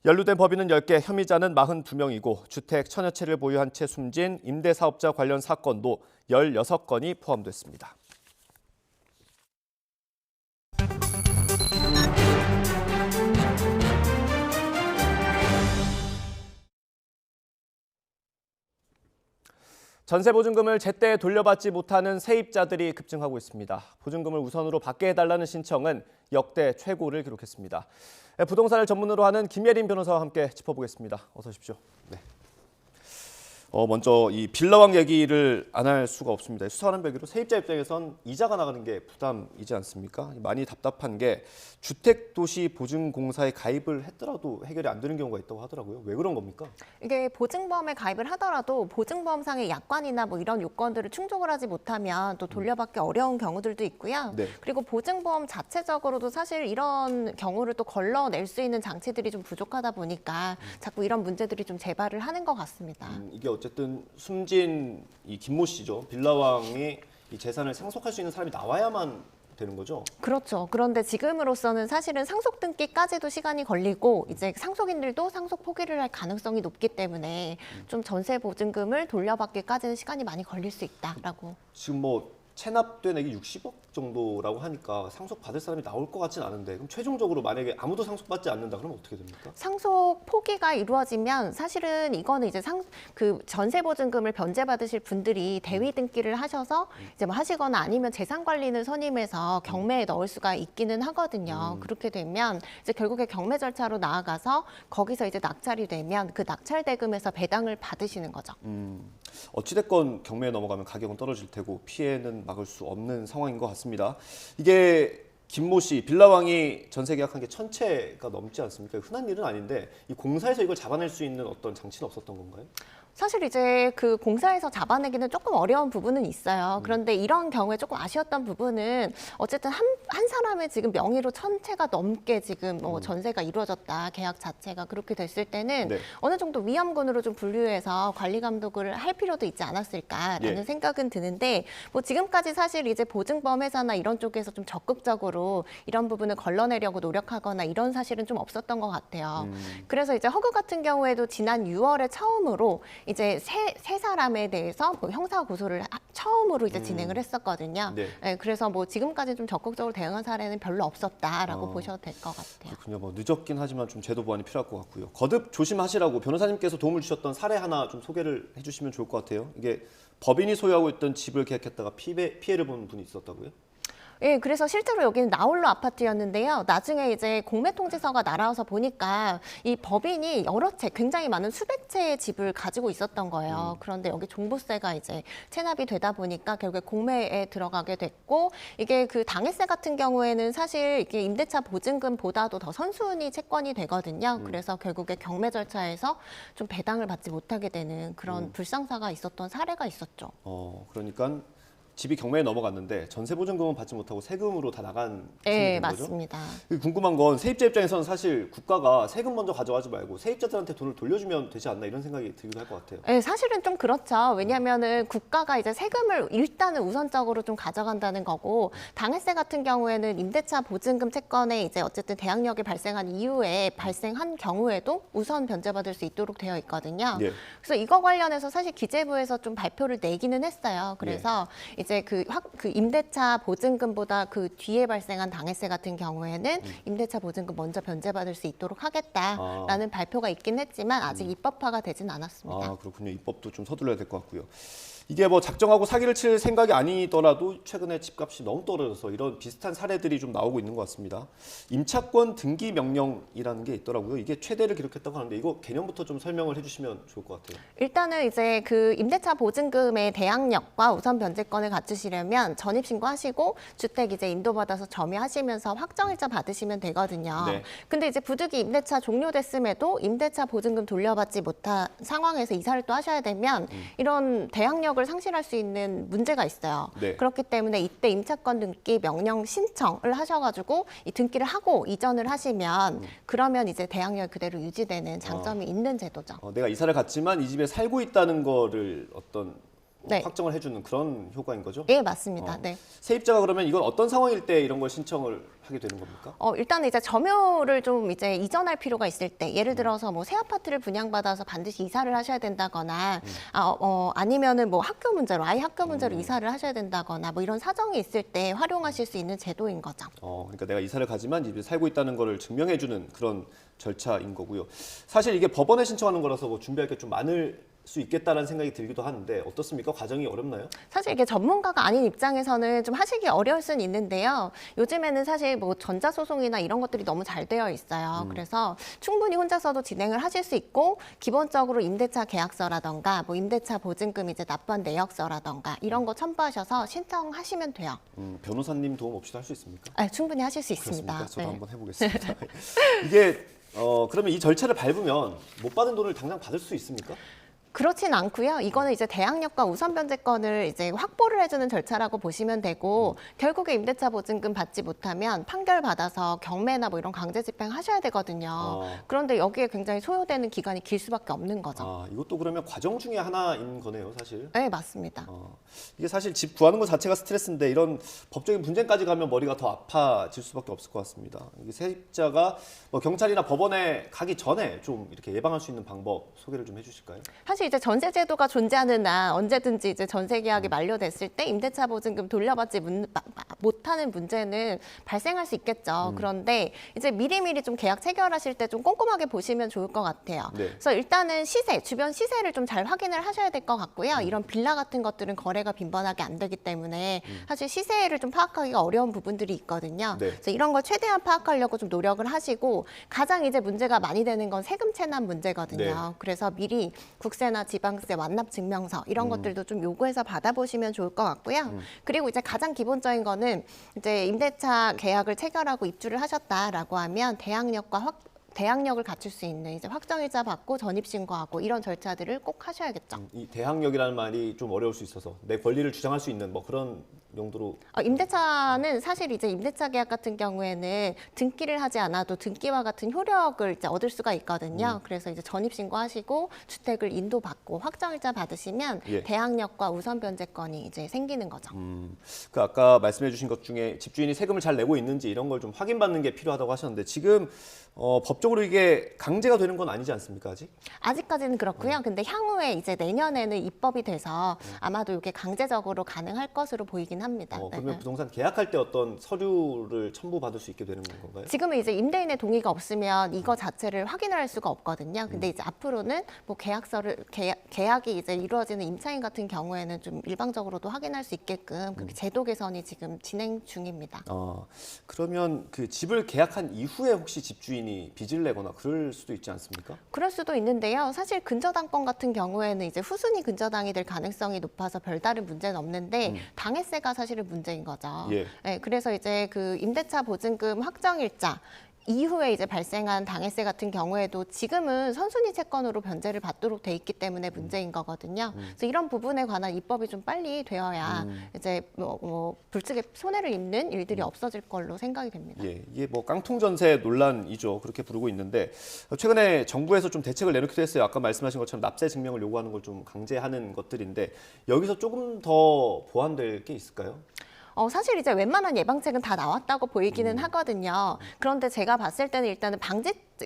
연루된 법인은 10개, 혐의자는 42명이고 주택 천여 채를 보유한 채 숨진 임대사업자 관련 사건도 16건이 포함됐습니다. 전세보증금을 제때 돌려받지 못하는 세입자들이 급증하고 있습니다. 보증금을 우선으로 받게 해달라는 신청은 역대 최고를 기록했습니다. 부동산을 전문으로 하는 김예린 변호사와 함께 짚어보겠습니다. 어서 오십시오. 네. 먼저 이 빌라왕 얘기를 안 할 수가 없습니다. 수사하는 배기로 세입자 입장에선 이자가 나가는 게 부담이지 않습니까? 많이 답답한 게 주택도시보증공사에 가입을 했더라도 해결이 안 되는 경우가 있다고 하더라고요. 왜 그런 겁니까?
이게 보증보험에 가입을 하더라도 보증보험상의 약관이나 뭐 이런 요건들을 충족을 하지 못하면 또 돌려받기 어려운 경우들도 있고요.
네.
그리고 보증보험 자체적으로도 사실 이런 경우를 또 걸러낼 수 있는 장치들이 좀 부족하다 보니까 자꾸 이런 문제들이 좀 재발을 하는 것 같습니다.
이게 어쨌든 숨진 이 김모 씨죠. 빌라왕이 이 재산을 상속할 수 있는 사람이 나와야만 되는 거죠?
그렇죠. 그런데 지금으로서는 사실은 상속 등기까지도 시간이 걸리고 이제 상속인들도 상속 포기를 할 가능성이 높기 때문에 좀 전세 보증금을 돌려받기까지는 시간이 많이 걸릴 수 있다라고.
지금 뭐 체납된액이 60억 정도라고 하니까 상속받을 사람이 나올 것 같진 않은데 그럼 최종적으로 만약에 아무도 상속받지 않는다 그러면 어떻게 됩니까?
상속 포기가 이루어지면 사실은 이거는 이제 그 전세 보증금을 변제받으실 분들이 대위 등기를 하셔서 이제 뭐 하시거나 아니면 재산 관리는 선임해서 경매에 넣을 수가 있기는 하거든요. 그렇게 되면 이제 결국에 경매 절차로 나아가서 거기서 이제 낙찰이 되면 그 낙찰 대금에서 배당을 받으시는 거죠.
어찌됐건 경매에 넘어가면 가격은 떨어질 테고 피해는 막을 수 없는 상황인 것 같습니다. 이게 김모 씨, 빌라왕이 전세 계약한 게 1000채가 넘지 않습니까? 흔한 일은 아닌데 이 공사에서 이걸 잡아낼 수 있는 어떤 장치는 없었던 건가요?
사실 이제 그 공사에서 잡아내기는 조금 어려운 부분은 있어요. 그런데 이런 경우에 조금 아쉬웠던 부분은 어쨌든 한 사람의 지금 명의로 1000채가 넘게 지금 뭐 전세가 이루어졌다. 계약 자체가 그렇게 됐을 때는
네.
어느 정도 위험군으로 좀 분류해서 관리 감독을 할 필요도 있지 않았을까라는
예.
생각은 드는데 뭐 지금까지 사실 이제 보증보험 회사나 이런 쪽에서 좀 적극적으로 이런 부분을 걸러내려고 노력하거나 이런 사실은 좀 없었던 것 같아요. 그래서 이제 허그 같은 경우에도 지난 6월에 처음으로 이제 세 사람에 대해서 뭐 형사 고소를 처음으로 이제 진행을 했었거든요.
네.
네, 그래서 뭐 지금까지 좀 적극적으로 대응한 사례는 별로 없었다라고 보셔도 될 것 같아요.
그렇군요. 뭐 늦었긴 하지만 좀 제도 보완이 필요할 것 같고요. 거듭 조심하시라고 변호사님께서 도움을 주셨던 사례 하나 좀 소개를 해주시면 좋을 것 같아요. 이게 법인이 소유하고 있던 집을 계약했다가 피해를 본 분이 있었다고요?
예, 그래서 실제로 여기는 나홀로 아파트였는데요. 나중에 이제 공매통지서가 날아와서 보니까 이 법인이 여러 채, 굉장히 많은 수백 채의 집을 가지고 있었던 거예요. 그런데 여기 종부세가 이제 체납이 되다 보니까 결국에 공매에 들어가게 됐고, 이게 그 당해세 같은 경우에는 사실 이게 임대차 보증금보다도 더 선순위 채권이 되거든요. 그래서 결국에 경매 절차에서 좀 배당을 받지 못하게 되는 그런 불상사가 있었던 사례가 있었죠.
그러니까 집이 경매에 넘어갔는데 전세 보증금은 받지 못하고 세금으로 다 나간
네,
셈이 된 거죠?
맞습니다.
궁금한 건 세입자 입장에서는 사실 국가가 세금 먼저 가져가지 말고 세입자들한테 돈을 돌려주면 되지 않나 이런 생각이 들기도 할 것 같아요.
네, 사실은 좀 그렇죠. 왜냐하면은 국가가 이제 세금을 일단은 우선적으로 좀 가져간다는 거고, 당해세 같은 경우에는 임대차 보증금 채권에 이제 어쨌든 대항력이 발생한 이후에 발생한 경우에도 우선 변제받을 수 있도록 되어 있거든요.
예.
그래서 이거 관련해서 사실 기재부에서 좀 발표를 내기는 했어요. 그래서 이제 그 임대차 보증금보다 그 뒤에 발생한 당해세 같은 경우에는 임대차 보증금 먼저 변제받을 수 있도록 하겠다라는 발표가 있긴 했지만 아직 입법화가 되진 않았습니다.
아, 그렇군요. 입법도 좀 서둘러야 될 것 같고요. 이게 뭐 작정하고 사기를 칠 생각이 아니더라도 최근에 집값이 너무 떨어져서 이런 비슷한 사례들이 좀 나오고 있는 것 같습니다. 임차권 등기 명령이라는 게 있더라고요. 이게 최대를 기록했다고 하는데 이거 개념부터 좀 설명을 해주시면 좋을 것 같아요.
일단은 이제 그 임대차 보증금의 대항력과 우선 변제권을 갖추시려면 전입신고하시고 주택 이제 인도받아서 점유하시면서 확정일자 받으시면 되거든요.
네.
근데 이제 부득이 임대차 종료됐음에도 임대차 보증금 돌려받지 못한 상황에서 이사를 또 하셔야 되면 이런 대항력을 상실할 수 있는 문제가 있어요.
네.
그렇기 때문에 이때 임차권 등기 명령 신청을 하셔가지고 이 등기를 하고 이전을 하시면 그러면 이제 대항력이 그대로 유지되는 장점이 있는 제도죠.
내가 이사를 갔지만 이 집에 살고 있다는 거를 어떤
네.
확정을 해주는 그런 효과인 거죠?
예, 맞습니다. 네.
세입자가 그러면 이건 어떤 상황일 때 이런 걸 신청을 하게 되는 겁니까?
일단 이제 점유를 좀 이제 이전할 필요가 있을 때, 예를 들어서 뭐 새 아파트를 분양받아서 반드시 이사를 하셔야 된다거나, 아니면은 뭐 학교 문제로 아이 학교 문제로 이사를 하셔야 된다거나, 뭐 이런 사정이 있을 때 활용하실 수 있는 제도인 거죠.
그러니까 내가 이사를 가지만 이 집에 살고 있다는 거를 증명해주는 그런 절차인 거고요. 사실 이게 법원에 신청하는 거라서 뭐 준비할 게 좀 많을 수 있겠다라는 생각이 들기도 하는데 어떻습니까? 과정이 어렵나요?
사실 이게 전문가가 아닌 입장에서는 좀 하시기 어려울 수는 있는데요. 요즘에는 사실 뭐 전자소송이나 이런 것들이 너무 잘 되어 있어요. 그래서 충분히 혼자서도 진행을 하실 수 있고 기본적으로 임대차 계약서라던가 뭐 임대차 보증금 이제 납부한 내역서라던가 이런 거 첨부하셔서 신청하시면 돼요.
변호사님 도움 없이도 할 수 있습니까?
네, 충분히 하실 수 있습니다.
그렇습니까? 저도
네.
한번 해보겠습니다. 이게 그러면 이 절차를 밟으면 못 받은 돈을 당장 받을 수 있습니까?
그렇진 않고요. 이거는 이제 대항력과 우선 변제권을 이제 확보를 해주는 절차라고 보시면 되고 결국에 임대차 보증금 받지 못하면 판결 받아서 경매나 뭐 이런 강제 집행하셔야 되거든요. 그런데 여기에 굉장히 소요되는 기간이 길 수밖에 없는 거죠.
이것도 그러면 과정 중에 하나인 거네요, 사실.
네, 맞습니다.
이게 사실 집 구하는 것 자체가 스트레스인데 이런 법적인 분쟁까지 가면 머리가 더 아파질 수밖에 없을 것 같습니다. 이게 세입자가 뭐 경찰이나 법원에 가기 전에 좀 이렇게 예방할 수 있는 방법 소개를 좀 해주실까요?
사실 이제 전세 제도가 존재하는 한 언제든지 이제 전세 계약이 만료됐을 때 임대차 보증금 돌려받지 못하는 문제는 발생할 수 있겠죠. 그런데 이제 미리미리 좀 계약 체결하실 때 좀 꼼꼼하게 보시면 좋을 것 같아요.
네.
그래서 일단은 시세, 주변 시세를 좀 잘 확인을 하셔야 될 것 같고요. 이런 빌라 같은 것들은 거래가 빈번하게 안 되기 때문에 사실 시세를 좀 파악하기가 어려운 부분들이 있거든요.
네.
그래서 이런 걸 최대한 파악하려고 좀 노력을 하시고 가장 이제 문제가 많이 되는 건 세금 체납 문제거든요.
네.
그래서 미리 국세나 지방세 완납 증명서 이런 것들도 좀 요구해서 받아보시면 좋을 것 같고요. 그리고 이제 가장 기본적인 거는 이제 임대차 계약을 체결하고 입주를 하셨다라고 하면 대항력을 갖출 수 있는 이제 확정일자 받고 전입신고하고 이런 절차들을 꼭 하셔야겠죠.
이 대항력이라는 말이 좀 어려울 수 있어서 내 권리를 주장할 수 있는 뭐 그런 용도로.
임대차는 사실 이제 임대차 계약 같은 경우에는 등기를 하지 않아도 등기와 같은 효력을 이제 얻을 수가 있거든요. 그래서 이제 전입신고하시고 주택을 인도받고 확정일자 받으시면
예.
대항력과 우선 변제권이 이제 생기는 거죠.
그 아까 말씀해주신 것 중에 집주인이 세금을 잘 내고 있는지 이런 걸 좀 확인받는 게 필요하다고 하셨는데 지금 법적으로 이게 강제가 되는 건 아니지 않습니까, 아직?
아직까지는 그렇고요. 근데 향후에 이제 내년에는 입법이 돼서 아마도 이게 강제적으로 가능할 것으로 보이긴 합니다.
그러면
네.
부동산 계약할 때 어떤 서류를 첨부받을 수 있게 되는 건가요?
지금은 이제 임대인의 동의가 없으면 이거 자체를 확인할 수가 없거든요. 근데 이제 앞으로는 뭐 계약이 이제 이루어지는 임차인 같은 경우에는 좀 일방적으로도 확인할 수 있게끔 그렇게 제도 개선이 지금 진행 중입니다.
그러면 그 집을 계약한 이후에 혹시 집주인이 빚을 내거나 그럴 수도 있지 않습니까?
그럴 수도 있는데요. 사실 근저당권 같은 경우에는 이제 후순위 근저당이 될 가능성이 높아서 별다른 문제는 없는데 당해세가 사실은 문제인 거죠.
예.
네, 그래서 이제 그 임대차 보증금 확정일자 이후에 이제 발생한 당해세 같은 경우에도 지금은 선순위 채권으로 변제를 받도록 돼 있기 때문에 문제인 거거든요. 그래서 이런 부분에 관한 입법이 좀 빨리 되어야 이제 뭐 불특에 손해를 입는 일들이 없어질 걸로 생각이 됩니다.
예, 이게 뭐 깡통 전세 논란이죠. 그렇게 부르고 있는데 최근에 정부에서 좀 대책을 내놓기도 했어요. 아까 말씀하신 것처럼 납세 증명을 요구하는 걸 좀 강제하는 것들인데 여기서 조금 더 보완될 게 있을까요?
사실 이제 웬만한 예방책은 다 나왔다고 보이기는 하거든요. 그런데 제가 봤을 때는 일단은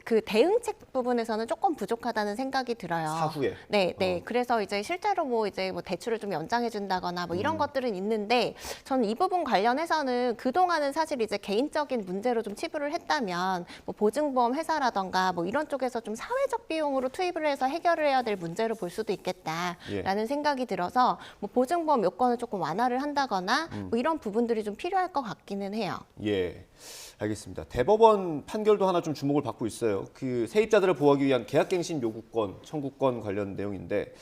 그 대응책 부분에서는 조금 부족하다는 생각이 들어요.
사후에.
네. 그래서 이제 실제로 뭐 대출을 좀 연장해 준다거나 뭐 이런 것들은 있는데 저는 이 부분 관련해서는 그동안은 사실 이제 개인적인 문제로 좀 치부를 했다면 뭐 보증보험 회사라던가 뭐 이런 쪽에서 좀 사회적 비용으로 투입을 해서 해결을 해야 될 문제로 볼 수도 있겠다라는 생각이 들어서 뭐 보증보험 요건을 조금 완화를 한다거나 뭐 이런 부분들이 좀 필요할 것 같기는 해요.
예, 알겠습니다. 대법원 판결도 하나 좀 주목을 받고 있어요. 그 세입자들을 보호하기 위한 계약갱신 요구권, 청구권 관련 내용인데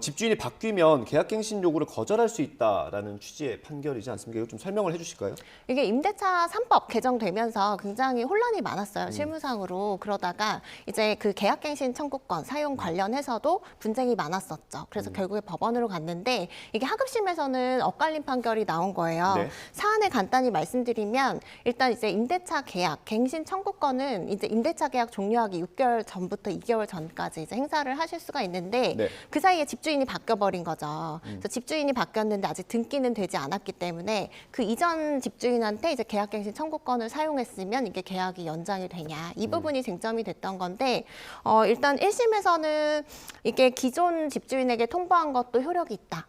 집주인이 바뀌면 계약갱신 요구를 거절할 수 있다라는 취지의 판결이지 않습니까? 이거 좀 설명을 해주실까요?
이게 임대차 3법 개정되면서 굉장히 혼란이 많았어요. 실무상으로. 그러다가 이제 그 계약갱신 청구권 사용 관련해서도 분쟁이 많았었죠. 그래서 결국에 법원으로 갔는데 이게 하급심에서는 엇갈린 판결이 나온 거예요.
네.
사안을 간단히 말씀드리면 일단 이제 임대차 계약 갱신 청구권은 이제 임대차 계약 종료하기 6개월 전부터 2개월 전까지 이제 행사를 하실 수가 있는데
네.
그 사이에 집주인이 바뀌어버린 거죠. 그래서 집주인이 바뀌었는데 아직 등기는 되지 않았기 때문에 그 이전 집주인한테 이제 계약갱신 청구권을 사용했으면 이게 계약이 연장이 되냐 이 부분이 쟁점이 됐던 건데 일단 1심에서는 이게 기존 집주인에게 통보한 것도 효력이 있다.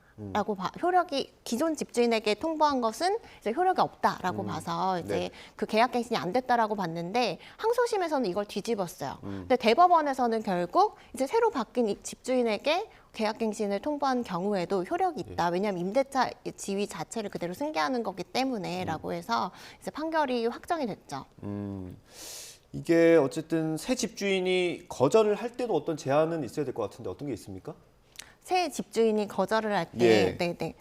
기존 집주인에게 통보한 것은 이제 효력이 없다라고 봐서 이제 그 계약갱신이 안 됐다라고 봤는데 항소심에서는 이걸 뒤집었어요. 근데 대법원에서는 결국 이제 새로 바뀐 이 집주인에게 계약갱신을 통보한 경우에도 효력이 있다. 왜냐하면 임대차 지위 자체를 그대로 승계하는 거기 때문에라고 해서 이제 판결이 확정이 됐죠.
이게 어쨌든 새 집주인이 거절을 할 때도 어떤 제한은 있어야 될 것 같은데 어떤 게 있습니까?
새 집주인이 거절을 할 때,
예.
네네.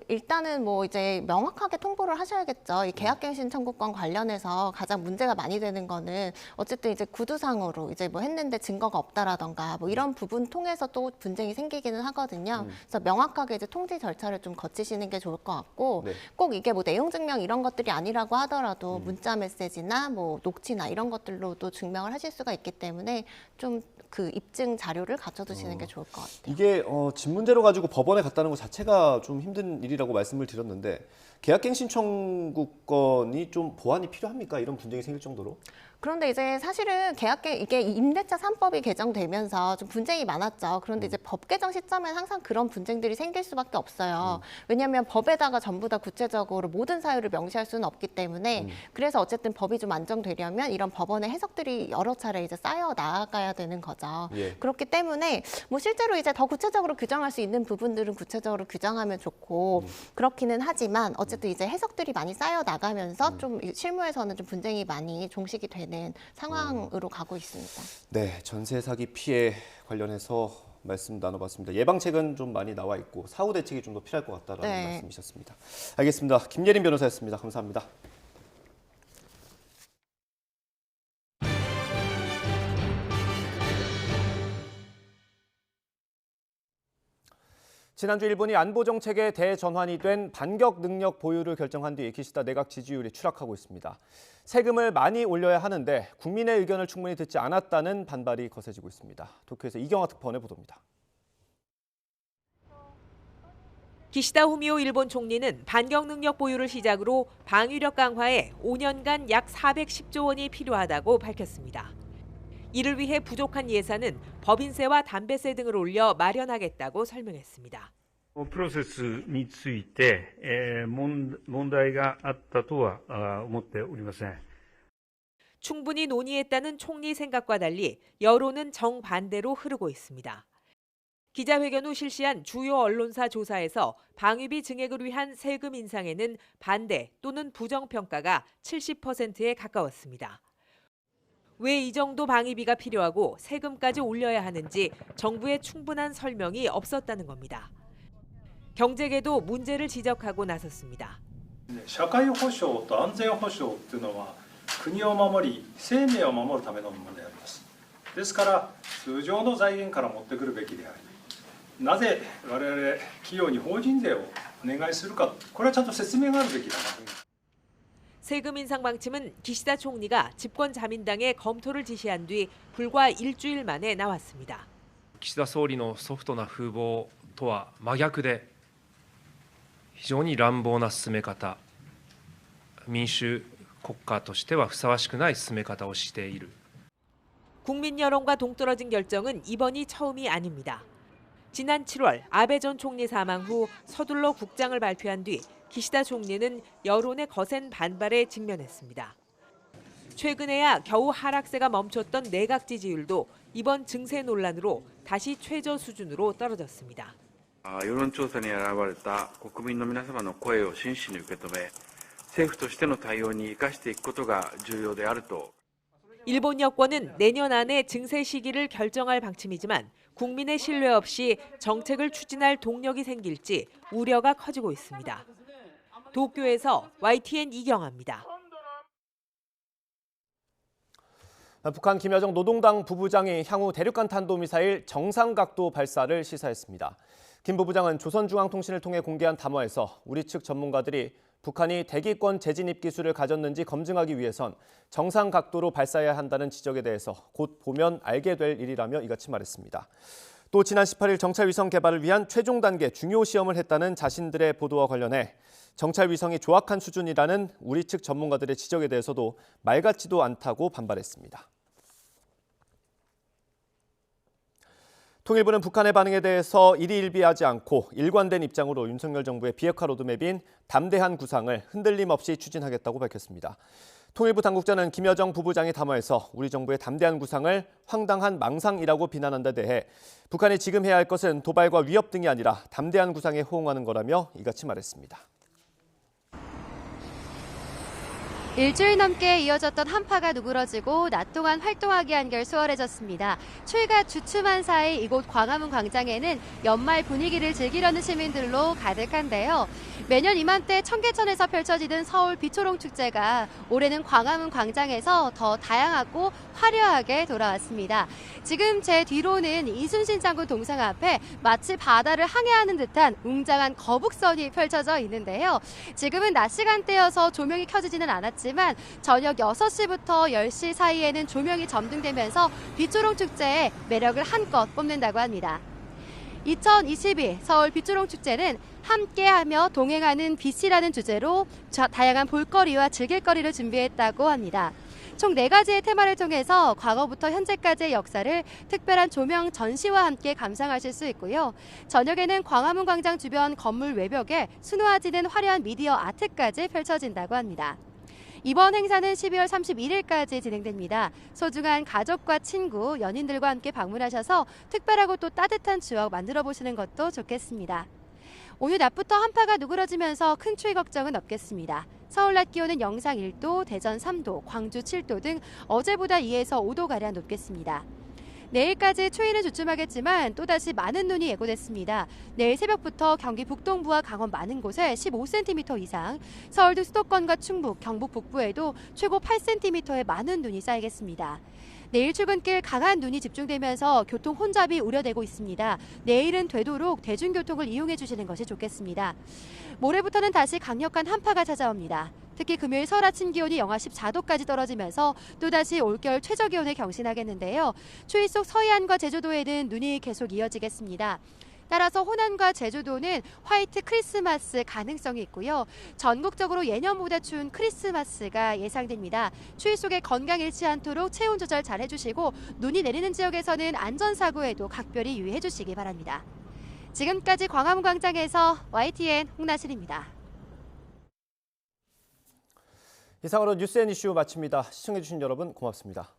일단은 뭐 이제 명확하게 통보를 하셔야겠죠. 이 계약갱신 청구권 관련해서 가장 문제가 많이 되는 거는 어쨌든 이제 구두상으로 이제 뭐 했는데 증거가 없다라던가 뭐 이런 부분 통해서 또 분쟁이 생기기는 하거든요. 그래서 명확하게 이제 통지 절차를 좀 거치시는 게 좋을 것 같고 꼭 이게 뭐 내용 증명 이런 것들이 아니라고 하더라도 문자 메시지나 뭐 녹취나 이런 것들로도 증명을 하실 수가 있기 때문에 좀 그 입증 자료를 갖춰두시는 게 좋을 것 같아요.
이게 집 문제로 가지고 법원에 갔다는 것 자체가 좀 힘든 일이라고 말씀을 드렸는데 계약갱신 청구권이 좀 보완이 필요합니까? 이런 분쟁이 생길 정도로?
그런데 이제 사실은 이게 임대차 3법이 개정되면서 좀 분쟁이 많았죠. 그런데 이제 법 개정 시점엔 항상 그런 분쟁들이 생길 수밖에 없어요. 왜냐하면 법에다가 전부 다 구체적으로 모든 사유를 명시할 수는 없기 때문에 그래서 어쨌든 법이 좀 안정되려면 이런 법원의 해석들이 여러 차례 이제 쌓여 나가야 되는 거죠.
예.
그렇기 때문에 뭐 실제로 이제 더 구체적으로 규정할 수 있는 부분들은 구체적으로 규정하면 좋고 그렇기는 하지만 어쨌든 이제 해석들이 많이 쌓여 나가면서 좀 실무에서는 좀 분쟁이 많이 종식이 되는 상황으로 가고 있습니다.
네, 전세 사기 피해 관련해서 말씀 나눠봤습니다. 예방책은 좀 많이 나와 있고 사후 대책이 좀 더 필요할 것 같다라는
네.
말씀이셨습니다. 알겠습니다. 김예린 변호사였습니다. 감사합니다. 지난주 일본이 안보 정책의 대전환이 된 반격 능력 보유를 결정한 뒤 기시다 내각 지지율이 추락하고 있습니다. 세금을 많이 올려야 하는데 국민의 의견을 충분히 듣지 않았다는 반발이 거세지고 있습니다. 도쿄에서 이경화 특파원의 보도입니다.
기시다 후미오 일본 총리는 반격 능력 보유를 시작으로 방위력 강화에 5년간 약 410조 원이 필요하다고 밝혔습니다. 이를 위해 부족한 예산은 법인세와 담배세 등을 올려 마련하겠다고 설명했습니다.
プロセスについて問題があったとは思っておりません。
충분히 논의했다는 총리 생각과 달리 여론은 정반대로 흐르고 있습니다. 기자회견 후 실시한 주요 언론사 조사에서 방위비 증액을 위한 세금 인상에는 반대 또는 부정평가가 70%에 가까웠습니다. 왜 이 정도 방위비가 필요하고 세금까지 올려야 하는지 정부의 충분한 설명이 없었다는 겁니다. 경제계도 문제를 지적하고 나섰습니다.
社会保障と安全保障というのは国を守り生命を守るためのものであります。ですから通常の財源から持ってくるべきであり、なぜ我々企業に法人税をお願いするか、これはちゃんと説明があるべきだなと。
세금 인상 방침은 기시다 총리가 집권 자민당에 검토를 지시한 뒤 불과 일주일 만에 나왔습니다.
岸田総理のソフトな風貌とは真逆で非常に乱暴な進め方、民主国家としてはふさわしくない進め方をしている。
국민 여론과 동떨어진 결정은 이번이 처음이 아닙니다. 지난 7월 아베 전 총리 사망 후 서둘러 국장을 발표한 뒤 기시다 총리는 여론의 거센 반발에 직면했습니다. 최근에야 겨우 하락세가 멈췄던 내각 지지율도 이번 증세 논란으로 다시 최저 수준으로 떨어졌습니다.
世論調査に選ばれた国民の皆様の声を真摯に受け止め、政府としての対応に生かしていくことが重要であると。
일본 여권은 내년 안에 증세 시기를 결정할 방침이지만 국민의 신뢰 없이 정책을 추진할 동력이 생길지 우려가 커지고 있습니다. 도쿄에서 YTN 이경아입니다.
북한 김여정 노동당 부부장이 향후 대륙간 탄도미사일 정상각도 발사를 시사했습니다. 김 부부장은 조선중앙통신을 통해 공개한 담화에서 우리 측 전문가들이 북한이 대기권 재진입 기술을 가졌는지 검증하기 위해선 정상 각도로 발사해야 한다는 지적에 대해서 곧 보면 알게 될 일이라며 이같이 말했습니다. 또 지난 18일 정찰 위성 개발을 위한 최종 단계 중요 시험을 했다는 자신들의 보도와 관련해 정찰 위성이 조악한 수준이라는 우리 측 전문가들의 지적에 대해서도 말 같지도 않다고 반발했습니다. 통일부는 북한의 반응에 대해서 일희일비하지 않고 일관된 입장으로 윤석열 정부의 비핵화 로드맵인 담대한 구상을 흔들림 없이 추진하겠다고 밝혔습니다. 통일부 당국자는 김여정 부부장의 담화에서 우리 정부의 담대한 구상을 황당한 망상이라고 비난한 데 대해 북한이 지금 해야 할 것은 도발과 위협 등이 아니라 담대한 구상에 호응하는 거라며 이같이 말했습니다.
일주일 넘게 이어졌던 한파가 누그러지고 낮 동안 활동하기 한결 수월해졌습니다. 추위가 주춤한 사이 이곳 광화문 광장에는 연말 분위기를 즐기려는 시민들로 가득한데요. 매년 이맘때 청계천에서 펼쳐지던 서울 비초롱 축제가 올해는 광화문 광장에서 더 다양하고 화려하게 돌아왔습니다. 지금 제 뒤로는 이순신 장군 동상 앞에 마치 바다를 항해하는 듯한 웅장한 거북선이 펼쳐져 있는데요. 지금은 낮 시간대여서 조명이 켜지지는 않았지만 저녁 6시부터 10시 사이에는 조명이 점등되면서 비초롱 축제의 매력을 한껏 뽐낸다고 합니다. 2022 서울 비초롱 축제는 함께하며 동행하는 빛이라는 주제로 다양한 볼거리와 즐길거리를 준비했다고 합니다. 총 4가지의 테마를 통해서 과거부터 현재까지의 역사를 특별한 조명 전시와 함께 감상하실 수 있고요. 저녁에는 광화문 광장 주변 건물 외벽에 수놓아지는 화려한 미디어 아트까지 펼쳐진다고 합니다. 이번 행사는 12월 31일까지 진행됩니다. 소중한 가족과 친구, 연인들과 함께 방문하셔서 특별하고 또 따뜻한 추억 만들어 보시는 것도 좋겠습니다. 오늘 낮부터 한파가 누그러지면서 큰 추위 걱정은 없겠습니다. 서울 낮 기온은 영상 1도, 대전 3도, 광주 7도 등 어제보다 2에서 5도가량 높겠습니다. 내일까지 추위는 주춤하겠지만 또다시 많은 눈이 예고됐습니다. 내일 새벽부터 경기 북동부와 강원 많은 곳에 15cm 이상, 서울 등 수도권과 충북, 경북 북부에도 최고 8cm의 많은 눈이 쌓이겠습니다. 내일 출근길 강한 눈이 집중되면서 교통 혼잡이 우려되고 있습니다. 내일은 되도록 대중교통을 이용해 주시는 것이 좋겠습니다. 모레부터는 다시 강력한 한파가 찾아옵니다. 특히 금요일 서울 아침 기온이 영하 14도까지 떨어지면서 또다시 올겨울 최저기온을 경신하겠는데요. 추위 속 서해안과 제주도에는 눈이 계속 이어지겠습니다. 따라서 호남과 제주도는 화이트 크리스마스 가능성이 있고요. 전국적으로 예년보다 추운 크리스마스가 예상됩니다. 추위 속에 건강 잃지 않도록 체온 조절 잘 해주시고 눈이 내리는 지역에서는 안전사고에도 각별히 유의해 주시기 바랍니다. 지금까지 광화문 광장에서 YTN 홍나슬입니다.
이상으로 뉴스앤이슈 마칩니다. 시청해주신 여러분 고맙습니다.